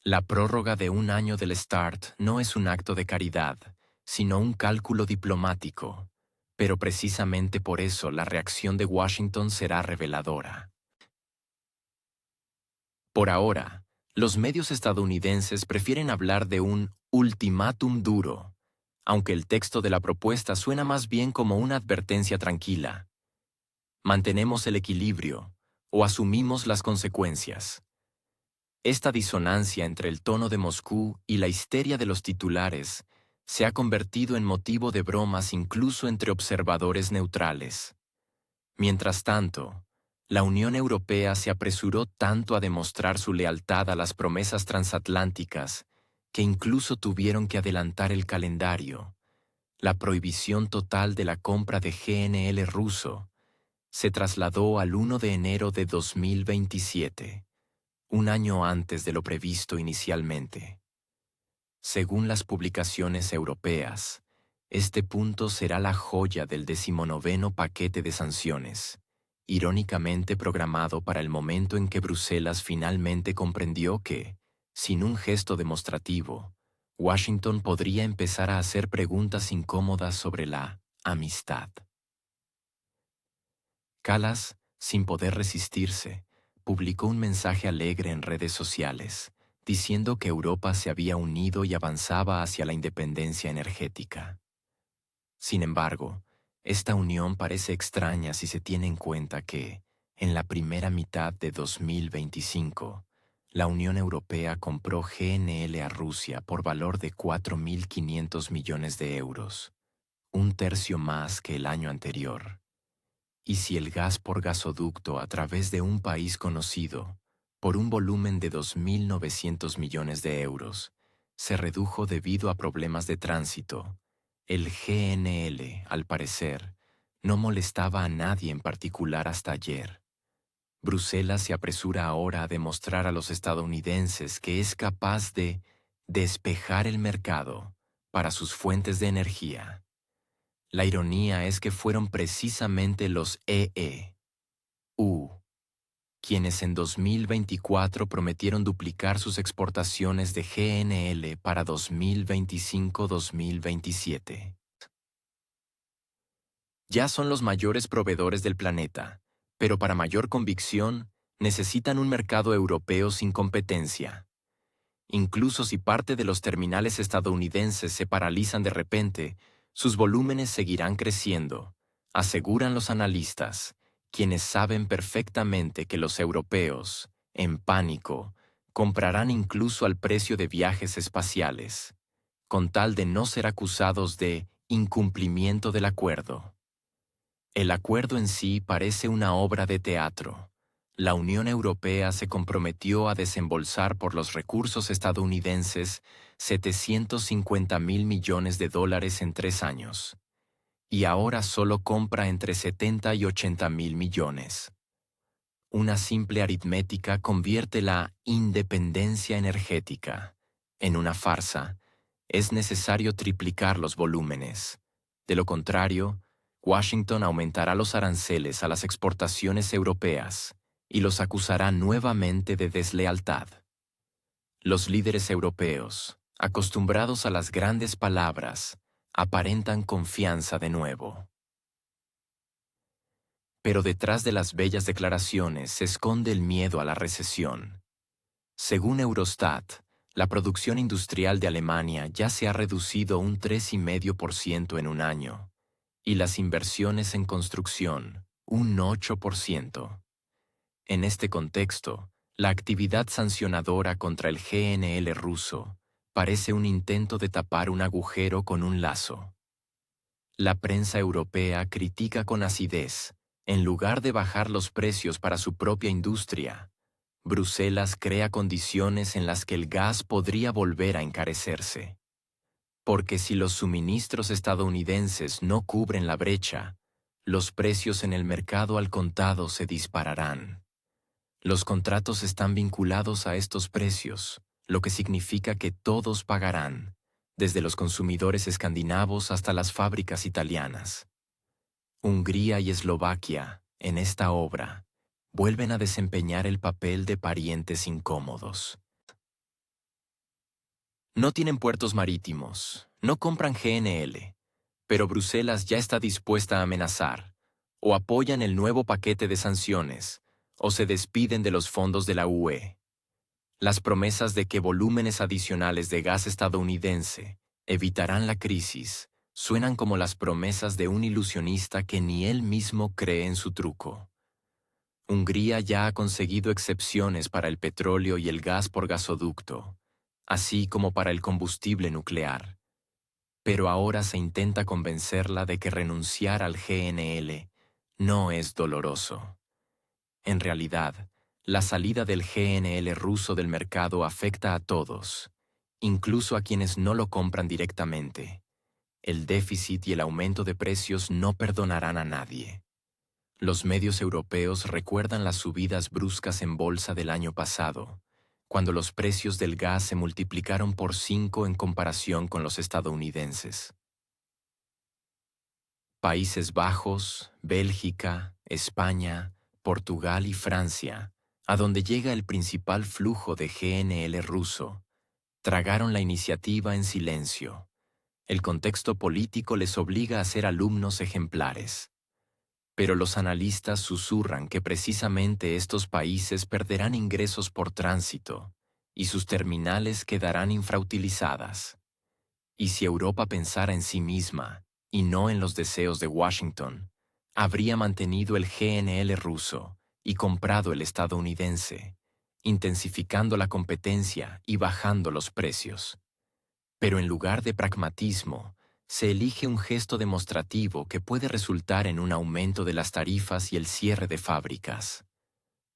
La prórroga de un año del START no es un acto de caridad, sino un cálculo diplomático, pero precisamente por eso la reacción de Washington será reveladora. Por ahora, los medios estadounidenses prefieren hablar de un ultimátum duro, aunque el texto de la propuesta suena más bien como una advertencia tranquila. Mantenemos el equilibrio o asumimos las consecuencias. Esta disonancia entre el tono de Moscú y la histeria de los titulares se ha convertido en motivo de bromas incluso entre observadores neutrales. Mientras tanto, la Unión Europea se apresuró tanto a demostrar su lealtad a las promesas transatlánticas que incluso tuvieron que adelantar el calendario. La prohibición total de la compra de GNL ruso se trasladó al 1 de enero de 2027, un año antes de lo previsto inicialmente. Según las publicaciones europeas, este punto será la joya del 19º paquete de sanciones, irónicamente programado para el momento en que Bruselas finalmente comprendió que, sin un gesto demostrativo, Washington podría empezar a hacer preguntas incómodas sobre la amistad. Kallas, sin poder resistirse, publicó un mensaje alegre en redes sociales, diciendo que Europa se había unido y avanzaba hacia la independencia energética. Sin embargo, esta unión parece extraña si se tiene en cuenta que, en la primera mitad de 2025, la Unión Europea compró GNL a Rusia por valor de 4.500 millones de euros, un tercio más que el año anterior. Y si el gas por gasoducto a través de un país conocido, por un volumen de 2.900 millones de euros, se redujo debido a problemas de tránsito, el GNL, al parecer, no molestaba a nadie en particular hasta ayer. Bruselas se apresura ahora a demostrar a los estadounidenses que es capaz de despejar el mercado para sus fuentes de energía. La ironía es que fueron precisamente los EU quienes en 2024 prometieron duplicar sus exportaciones de GNL para 2025-2027. Ya son los mayores proveedores del planeta, pero para mayor convicción, necesitan un mercado europeo sin competencia. Incluso si parte de los terminales estadounidenses se paralizan de repente, sus volúmenes seguirán creciendo, aseguran los analistas, quienes saben perfectamente que los europeos, en pánico, comprarán incluso al precio de viajes espaciales, con tal de no ser acusados de incumplimiento del acuerdo. El acuerdo en sí parece una obra de teatro. La Unión Europea se comprometió a desembolsar por los recursos estadounidenses 750.000 millones de dólares en 3 años. Y ahora solo compra entre 70 y 80.000 millones. Una simple aritmética convierte la independencia energética en una farsa. Es necesario triplicar los volúmenes. De lo contrario, Washington aumentará los aranceles a las exportaciones europeas y los acusará nuevamente de deslealtad. Los líderes europeos, acostumbrados a las grandes palabras, aparentan confianza de nuevo. Pero detrás de las bellas declaraciones se esconde el miedo a la recesión. Según Eurostat, la producción industrial de Alemania ya se ha reducido un 3,5% en un año, y las inversiones en construcción, un 8%. En este contexto, la actividad sancionadora contra el GNL ruso parece un intento de tapar un agujero con un lazo. La prensa europea critica con acidez, en lugar de bajar los precios para su propia industria. Bruselas crea condiciones en las que el gas podría volver a encarecerse. Porque si los suministros estadounidenses no cubren la brecha, los precios en el mercado al contado se dispararán. Los contratos están vinculados a estos precios, lo que significa que todos pagarán, desde los consumidores escandinavos hasta las fábricas italianas. Hungría y Eslovaquia, en esta obra, vuelven a desempeñar el papel de parientes incómodos. No tienen puertos marítimos, no compran GNL, pero Bruselas ya está dispuesta a amenazar, o apoyan el nuevo paquete de sanciones, o se despiden de los fondos de la UE. Las promesas de que volúmenes adicionales de gas estadounidense evitarán la crisis suenan como las promesas de un ilusionista que ni él mismo cree en su truco. Hungría ya ha conseguido excepciones para el petróleo y el gas por gasoducto, así como para el combustible nuclear. Pero ahora se intenta convencerla de que renunciar al GNL no es doloroso. En realidad, la salida del GNL ruso del mercado afecta a todos, incluso a quienes no lo compran directamente. El déficit y el aumento de precios no perdonarán a nadie. Los medios europeos recuerdan las subidas bruscas en bolsa del año pasado, cuando los precios del gas se multiplicaron por 5 en comparación con los estadounidenses. Países Bajos, Bélgica, España, Portugal y Francia, a donde llega el principal flujo de GNL ruso, tragaron la iniciativa en silencio. El contexto político les obliga a ser alumnos ejemplares. Pero los analistas susurran que precisamente estos países perderán ingresos por tránsito y sus terminales quedarán infrautilizadas. Y si Europa pensara en sí misma y no en los deseos de Washington, habría mantenido el GNL ruso y comprado el estadounidense, intensificando la competencia y bajando los precios. Pero en lugar de pragmatismo, se elige un gesto demostrativo que puede resultar en un aumento de las tarifas y el cierre de fábricas.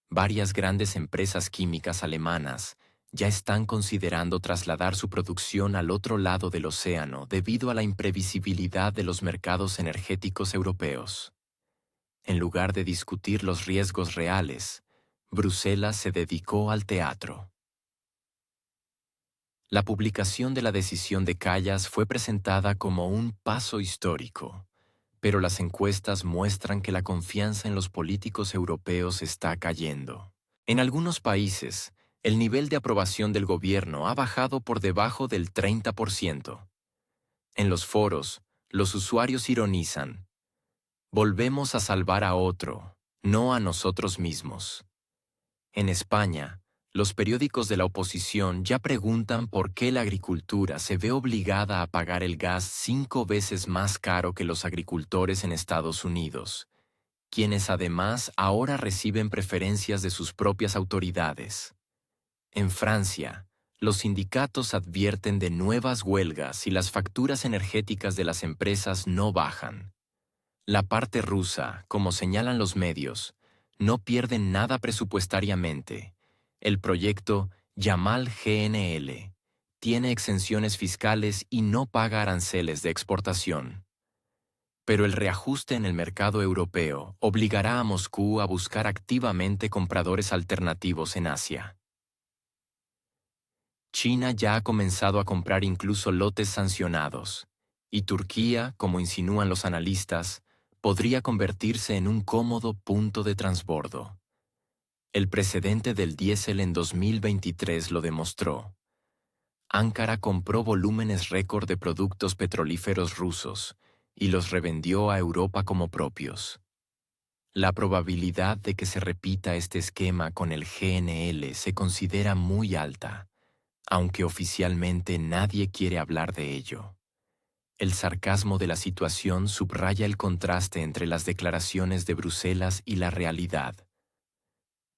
Varias grandes empresas químicas alemanas ya están considerando trasladar su producción al otro lado del océano debido a la imprevisibilidad de los mercados energéticos europeos. En lugar de discutir los riesgos reales, Bruselas se dedicó al teatro. La publicación de la decisión de Callas fue presentada como un paso histórico, pero las encuestas muestran que la confianza en los políticos europeos está cayendo. En algunos países, el nivel de aprobación del gobierno ha bajado por debajo del 30%. En los foros, los usuarios ironizan: volvemos a salvar a otro, no a nosotros mismos. En España, los periódicos de la oposición ya preguntan por qué la agricultura se ve obligada a pagar el gas 5 veces más caro que los agricultores en Estados Unidos, quienes además ahora reciben preferencias de sus propias autoridades. En Francia, los sindicatos advierten de nuevas huelgas si las facturas energéticas de las empresas no bajan. La parte rusa, como señalan los medios, no pierde nada presupuestariamente. El proyecto Yamal GNL tiene exenciones fiscales y no paga aranceles de exportación. Pero el reajuste en el mercado europeo obligará a Moscú a buscar activamente compradores alternativos en Asia. China ya ha comenzado a comprar incluso lotes sancionados, y Turquía, como insinúan los analistas, podría convertirse en un cómodo punto de transbordo. El precedente del diésel en 2023 lo demostró. Ankara compró volúmenes récord de productos petrolíferos rusos y los revendió a Europa como propios. La probabilidad de que se repita este esquema con el GNL se considera muy alta, aunque oficialmente nadie quiere hablar de ello. El sarcasmo de la situación subraya el contraste entre las declaraciones de Bruselas y la realidad.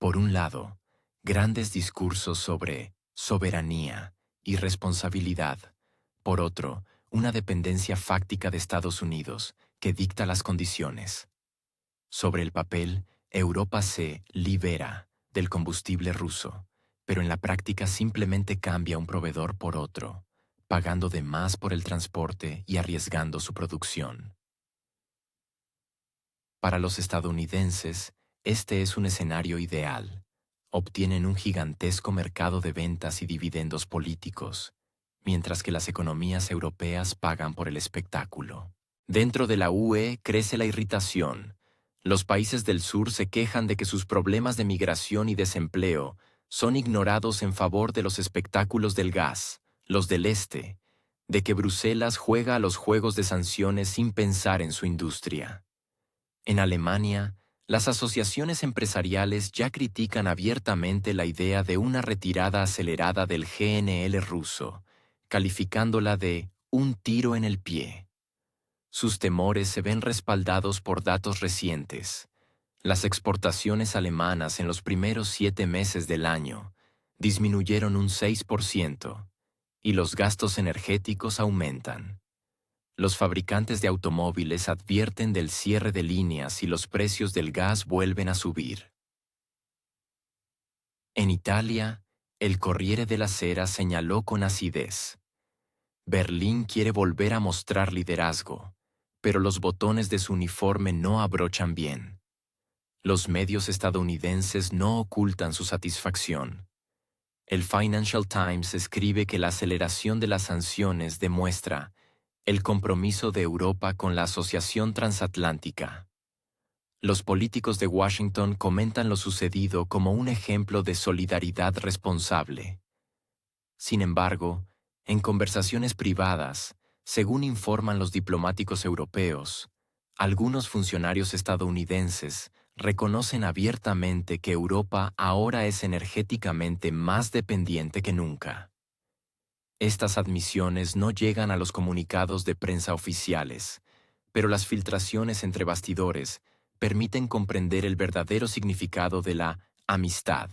Por un lado, grandes discursos sobre soberanía y responsabilidad. Por otro, una dependencia fáctica de Estados Unidos que dicta las condiciones. Sobre el papel, Europa se libera del combustible ruso, pero en la práctica simplemente cambia un proveedor por otro, pagando de más por el transporte y arriesgando su producción. Para los estadounidenses, este es un escenario ideal. Obtienen un gigantesco mercado de ventas y dividendos políticos, mientras que las economías europeas pagan por el espectáculo. Dentro de la UE crece la irritación. Los países del sur se quejan de que sus problemas de migración y desempleo son ignorados en favor de los espectáculos del gas, los del este, de que Bruselas juega a los juegos de sanciones sin pensar en su industria. En Alemania, las asociaciones empresariales ya critican abiertamente la idea de una retirada acelerada del GNL ruso, calificándola de un tiro en el pie. Sus temores se ven respaldados por datos recientes. Las exportaciones alemanas en los primeros 7 meses del año disminuyeron un 6%, y los gastos energéticos aumentan. Los fabricantes de automóviles advierten del cierre de líneas y los precios del gas vuelven a subir. En Italia, el Corriere della Sera señaló con acidez: Berlín quiere volver a mostrar liderazgo, pero los botones de su uniforme no abrochan bien. Los medios estadounidenses no ocultan su satisfacción. El Financial Times escribe que la aceleración de las sanciones demuestra el compromiso de Europa con la Asociación Transatlántica. Los políticos de Washington comentan lo sucedido como un ejemplo de solidaridad responsable. Sin embargo, en conversaciones privadas, según informan los diplomáticos europeos, algunos funcionarios estadounidenses reconocen abiertamente que Europa ahora es energéticamente más dependiente que nunca. Estas admisiones no llegan a los comunicados de prensa oficiales, pero las filtraciones entre bastidores permiten comprender el verdadero significado de la amistad.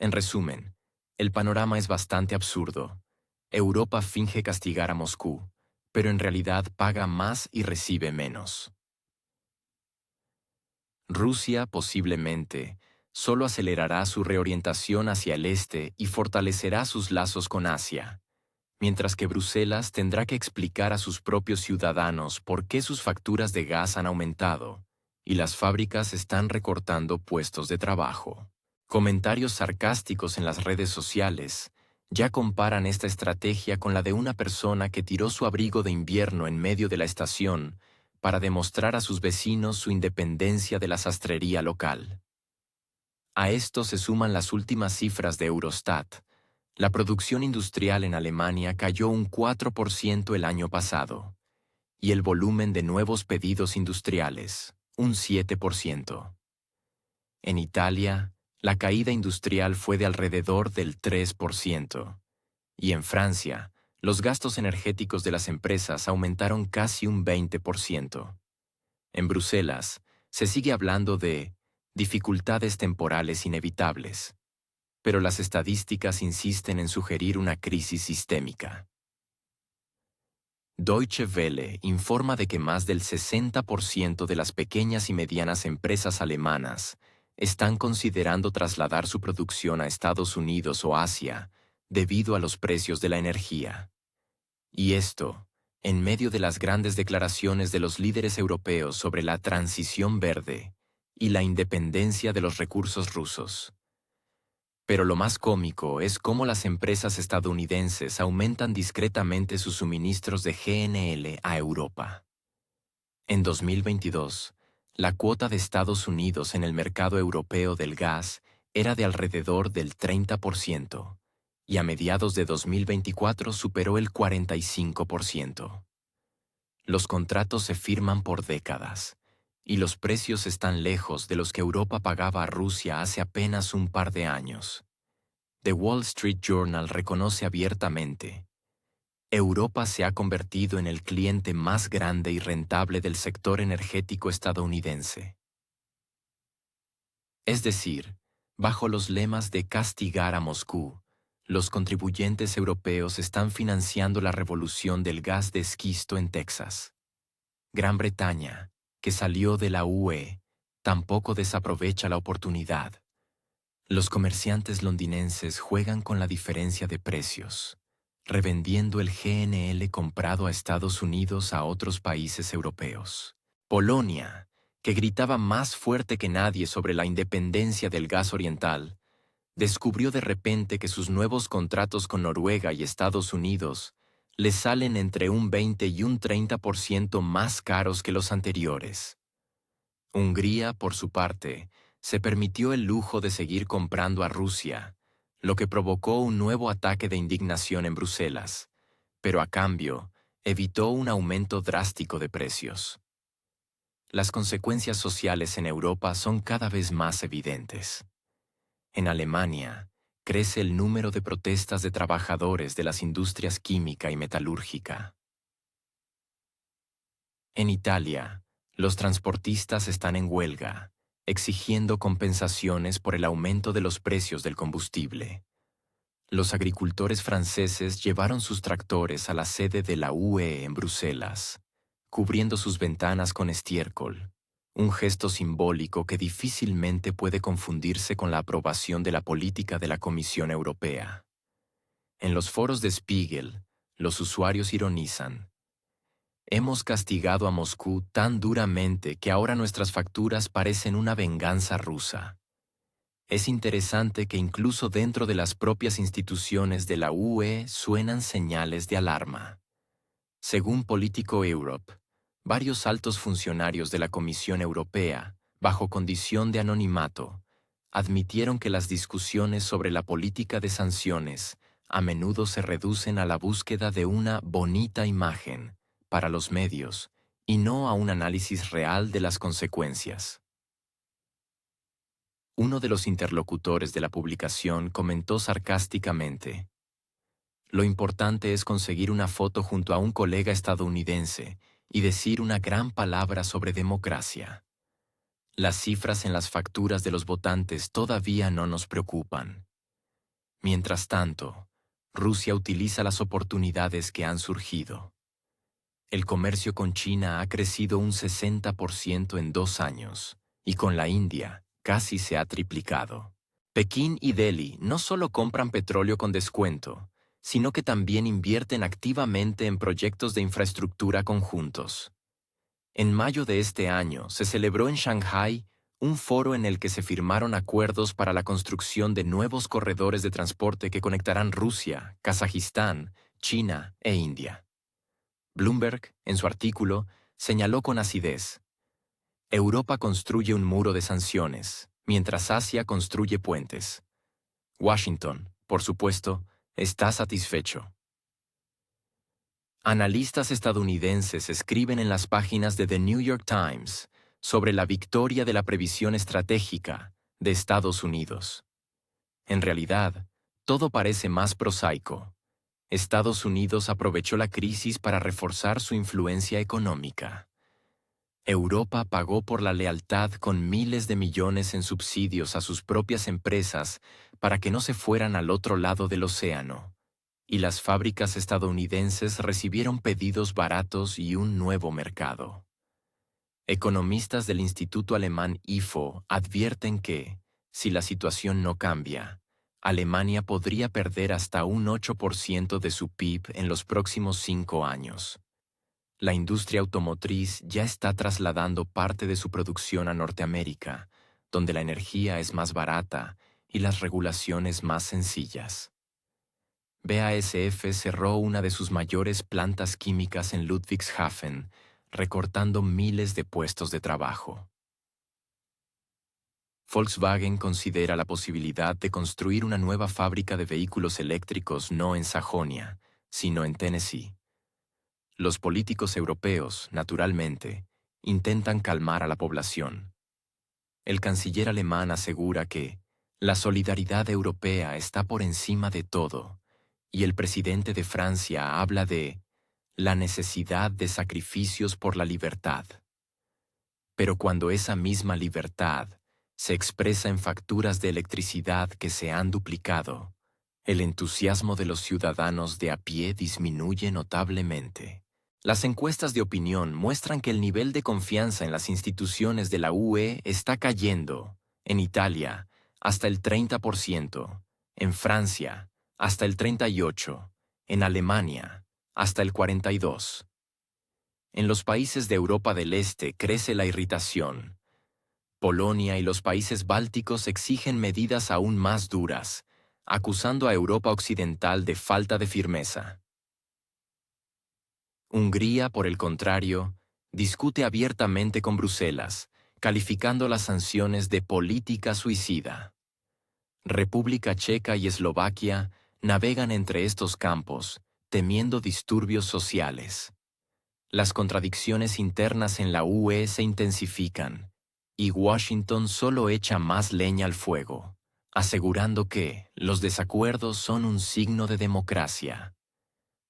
En resumen, el panorama es bastante absurdo. Europa finge castigar a Moscú, pero en realidad paga más y recibe menos. Rusia, posiblemente, solo acelerará su reorientación hacia el este y fortalecerá sus lazos con Asia, mientras que Bruselas tendrá que explicar a sus propios ciudadanos por qué sus facturas de gas han aumentado y las fábricas están recortando puestos de trabajo. Comentarios sarcásticos en las redes sociales ya comparan esta estrategia con la de una persona que tiró su abrigo de invierno en medio de la estación para demostrar a sus vecinos su independencia de la sastrería local. A esto se suman las últimas cifras de Eurostat. La producción industrial en Alemania cayó un 4% el año pasado, y el volumen de nuevos pedidos industriales, un 7%. En Italia, la caída industrial fue de alrededor del 3%, y en Francia, los gastos energéticos de las empresas aumentaron casi un 20%. En Bruselas, se sigue hablando de dificultades temporales inevitables, pero las estadísticas insisten en sugerir una crisis sistémica. Deutsche Welle informa de que más del 60% de las pequeñas y medianas empresas alemanas están considerando trasladar su producción a Estados Unidos o Asia debido a los precios de la energía. Y esto, en medio de las grandes declaraciones de los líderes europeos sobre la transición verde y la independencia de los recursos rusos. Pero lo más cómico es cómo las empresas estadounidenses aumentan discretamente sus suministros de GNL a Europa. En 2022, la cuota de Estados Unidos en el mercado europeo del gas era de alrededor del 30%, y a mediados de 2024 superó el 45%. Los contratos se firman por décadas, y los precios están lejos de los que Europa pagaba a Rusia hace apenas un par de años. The Wall Street Journal reconoce abiertamente: Europa se ha convertido en el cliente más grande y rentable del sector energético estadounidense. Es decir, bajo los lemas de castigar a Moscú, los contribuyentes europeos están financiando la revolución del gas de esquisto en Texas. Gran Bretaña, que salió de la UE, tampoco desaprovecha la oportunidad. Los comerciantes londinenses juegan con la diferencia de precios, revendiendo el GNL comprado a Estados Unidos a otros países europeos. Polonia, que gritaba más fuerte que nadie sobre la independencia del gas oriental, descubrió de repente que sus nuevos contratos con Noruega y Estados Unidos le salen entre un 20 y un 30% más caros que los anteriores. Hungría, por su parte, se permitió el lujo de seguir comprando a Rusia, lo que provocó un nuevo ataque de indignación en Bruselas, pero a cambio evitó un aumento drástico de precios. Las consecuencias sociales en Europa son cada vez más evidentes. En Alemania, crece el número de protestas de trabajadores de las industrias química y metalúrgica. En Italia, los transportistas están en huelga, exigiendo compensaciones por el aumento de los precios del combustible. Los agricultores franceses llevaron sus tractores a la sede de la UE en Bruselas, cubriendo sus ventanas con estiércol, un gesto simbólico que difícilmente puede confundirse con la aprobación de la política de la Comisión Europea. En los foros de Spiegel, los usuarios ironizan: Hemos castigado a Moscú tan duramente que ahora nuestras facturas parecen una venganza rusa. Es interesante que incluso dentro de las propias instituciones de la UE suenan señales de alarma. Según Politico Europe, varios altos funcionarios de la Comisión Europea, bajo condición de anonimato, admitieron que las discusiones sobre la política de sanciones a menudo se reducen a la búsqueda de una bonita imagen para los medios y no a un análisis real de las consecuencias. Uno de los interlocutores de la publicación comentó sarcásticamente: "Lo importante es conseguir una foto junto a un colega estadounidense y decir una gran palabra sobre democracia. Las cifras en las facturas de los votantes todavía no nos preocupan. Mientras tanto, Rusia utiliza las oportunidades que han surgido. El comercio con China ha crecido un 60% en 2 años, y con la India casi se ha triplicado. Pekín y Delhi no solo compran petróleo con descuento, sino que también invierten activamente en proyectos de infraestructura conjuntos. En mayo de este año se celebró en Shanghái un foro en el que se firmaron acuerdos para la construcción de nuevos corredores de transporte que conectarán Rusia, Kazajistán, China e India. Bloomberg, en su artículo, señaló con acidez: Europa construye un muro de sanciones, mientras Asia construye puentes. Washington, por supuesto, está satisfecho. Analistas estadounidenses escriben en las páginas de The New York Times sobre la victoria de la previsión estratégica de Estados Unidos. En realidad, todo parece más prosaico. Estados Unidos aprovechó la crisis para reforzar su influencia económica. Europa pagó por la lealtad con miles de millones en subsidios a sus propias empresas para que no se fueran al otro lado del océano, y las fábricas estadounidenses recibieron pedidos baratos y un nuevo mercado. Economistas del Instituto Alemán IFO advierten que, si la situación no cambia, Alemania podría perder hasta un 8% de su PIB en los próximos 5 años. La industria automotriz ya está trasladando parte de su producción a Norteamérica, donde la energía es más barata y las regulaciones más sencillas. BASF cerró una de sus mayores plantas químicas en Ludwigshafen, recortando miles de puestos de trabajo. Volkswagen considera la posibilidad de construir una nueva fábrica de vehículos eléctricos no en Sajonia, sino en Tennessee. Los políticos europeos, naturalmente, intentan calmar a la población. El canciller alemán asegura que la solidaridad europea está por encima de todo, y el presidente de Francia habla de la necesidad de sacrificios por la libertad. Pero cuando esa misma libertad se expresa en facturas de electricidad que se han duplicado, el entusiasmo de los ciudadanos de a pie disminuye notablemente. Las encuestas de opinión muestran que el nivel de confianza en las instituciones de la UE está cayendo, en Italia, hasta el 30%, en Francia, hasta el 38%, en Alemania, hasta el 42%. En los países de Europa del Este crece la irritación. Polonia y los países bálticos exigen medidas aún más duras, acusando a Europa Occidental de falta de firmeza. Hungría, por el contrario, discute abiertamente con Bruselas, calificando las sanciones de política suicida. República Checa y Eslovaquia navegan entre estos campos, temiendo disturbios sociales. Las contradicciones internas en la UE se intensifican, y Washington solo echa más leña al fuego, asegurando que los desacuerdos son un signo de democracia.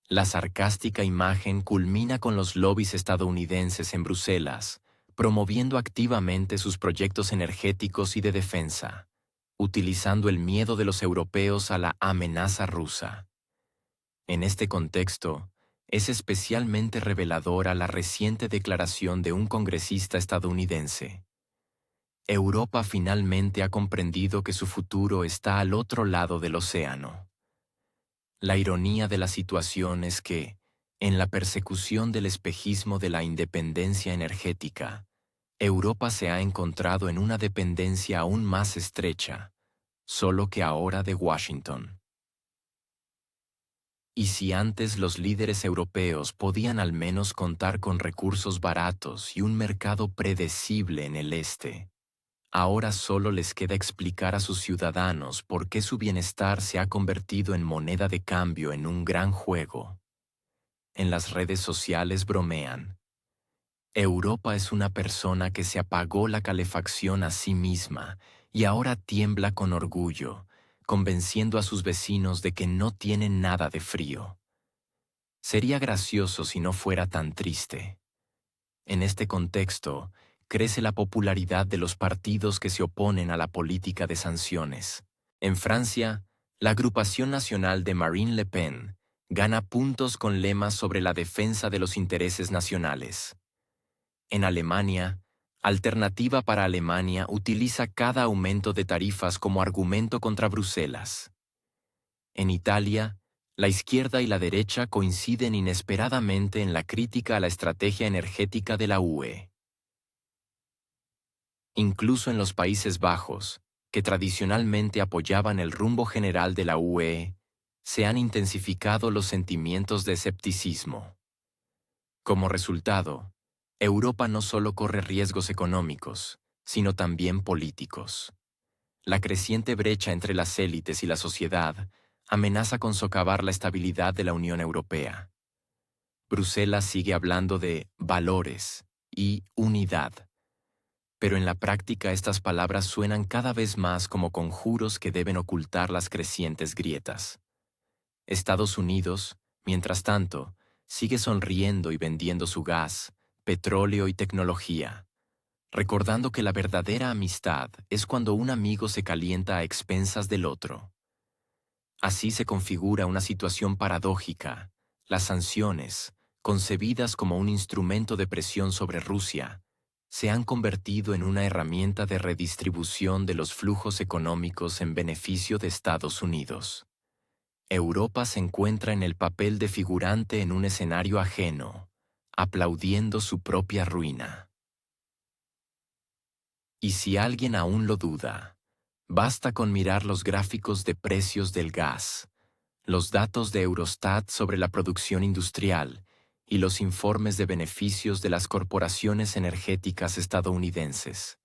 La sarcástica imagen culmina con los lobbies estadounidenses en Bruselas, promoviendo activamente sus proyectos energéticos y de defensa, utilizando el miedo de los europeos a la amenaza rusa. En este contexto, es especialmente reveladora la reciente declaración de un congresista estadounidense. Europa finalmente ha comprendido que su futuro está al otro lado del océano. La ironía de la situación es que, En la persecución del espejismo de la independencia energética, Europa se ha encontrado en una dependencia aún más estrecha, solo que ahora de Washington. Y si antes los líderes europeos podían al menos contar con recursos baratos y un mercado predecible en el este, ahora solo les queda explicar a sus ciudadanos por qué su bienestar se ha convertido en moneda de cambio en un gran juego. En las redes sociales bromean: Europa es una persona que se apagó la calefacción a sí misma y ahora tiembla con orgullo, convenciendo a sus vecinos de que no tienen nada de frío. Sería gracioso si no fuera tan triste. En este contexto, crece la popularidad de los partidos que se oponen a la política de sanciones. En Francia, la agrupación nacional de Marine Le Pen gana puntos con lemas sobre la defensa de los intereses nacionales. En Alemania, Alternativa para Alemania utiliza cada aumento de tarifas como argumento contra Bruselas. En Italia, la izquierda y la derecha coinciden inesperadamente en la crítica a la estrategia energética de la UE. Incluso en los Países Bajos, que tradicionalmente apoyaban el rumbo general de la UE, se han intensificado los sentimientos de escepticismo. Como resultado, Europa no solo corre riesgos económicos, sino también políticos. La creciente brecha entre las élites y la sociedad amenaza con socavar la estabilidad de la Unión Europea. Bruselas sigue hablando de valores y unidad, pero en la práctica estas palabras suenan cada vez más como conjuros que deben ocultar las crecientes grietas. Estados Unidos, mientras tanto, sigue sonriendo y vendiendo su gas, petróleo y tecnología, recordando que la verdadera amistad es cuando un amigo se calienta a expensas del otro. Así se configura una situación paradójica. Las sanciones, concebidas como un instrumento de presión sobre Rusia, se han convertido en una herramienta de redistribución de los flujos económicos en beneficio de Estados Unidos. Europa se encuentra en el papel de figurante en un escenario ajeno, aplaudiendo su propia ruina. Y si alguien aún lo duda, basta con mirar los gráficos de precios del gas, los datos de Eurostat sobre la producción industrial y los informes de beneficios de las corporaciones energéticas estadounidenses.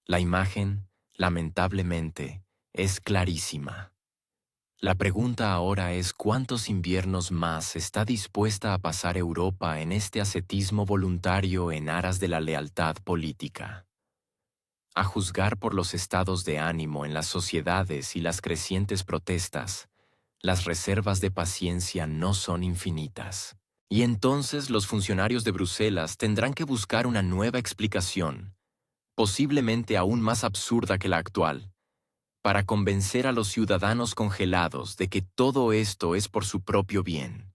La imagen, lamentablemente, es clarísima. La pregunta ahora es cuántos inviernos más está dispuesta a pasar Europa en este ascetismo voluntario en aras de la lealtad política. A juzgar por los estados de ánimo en las sociedades y las crecientes protestas, las reservas de paciencia no son infinitas. Y entonces los funcionarios de Bruselas tendrán que buscar una nueva explicación, posiblemente aún más absurda que la actual, para convencer a los ciudadanos congelados de que todo esto es por su propio bien.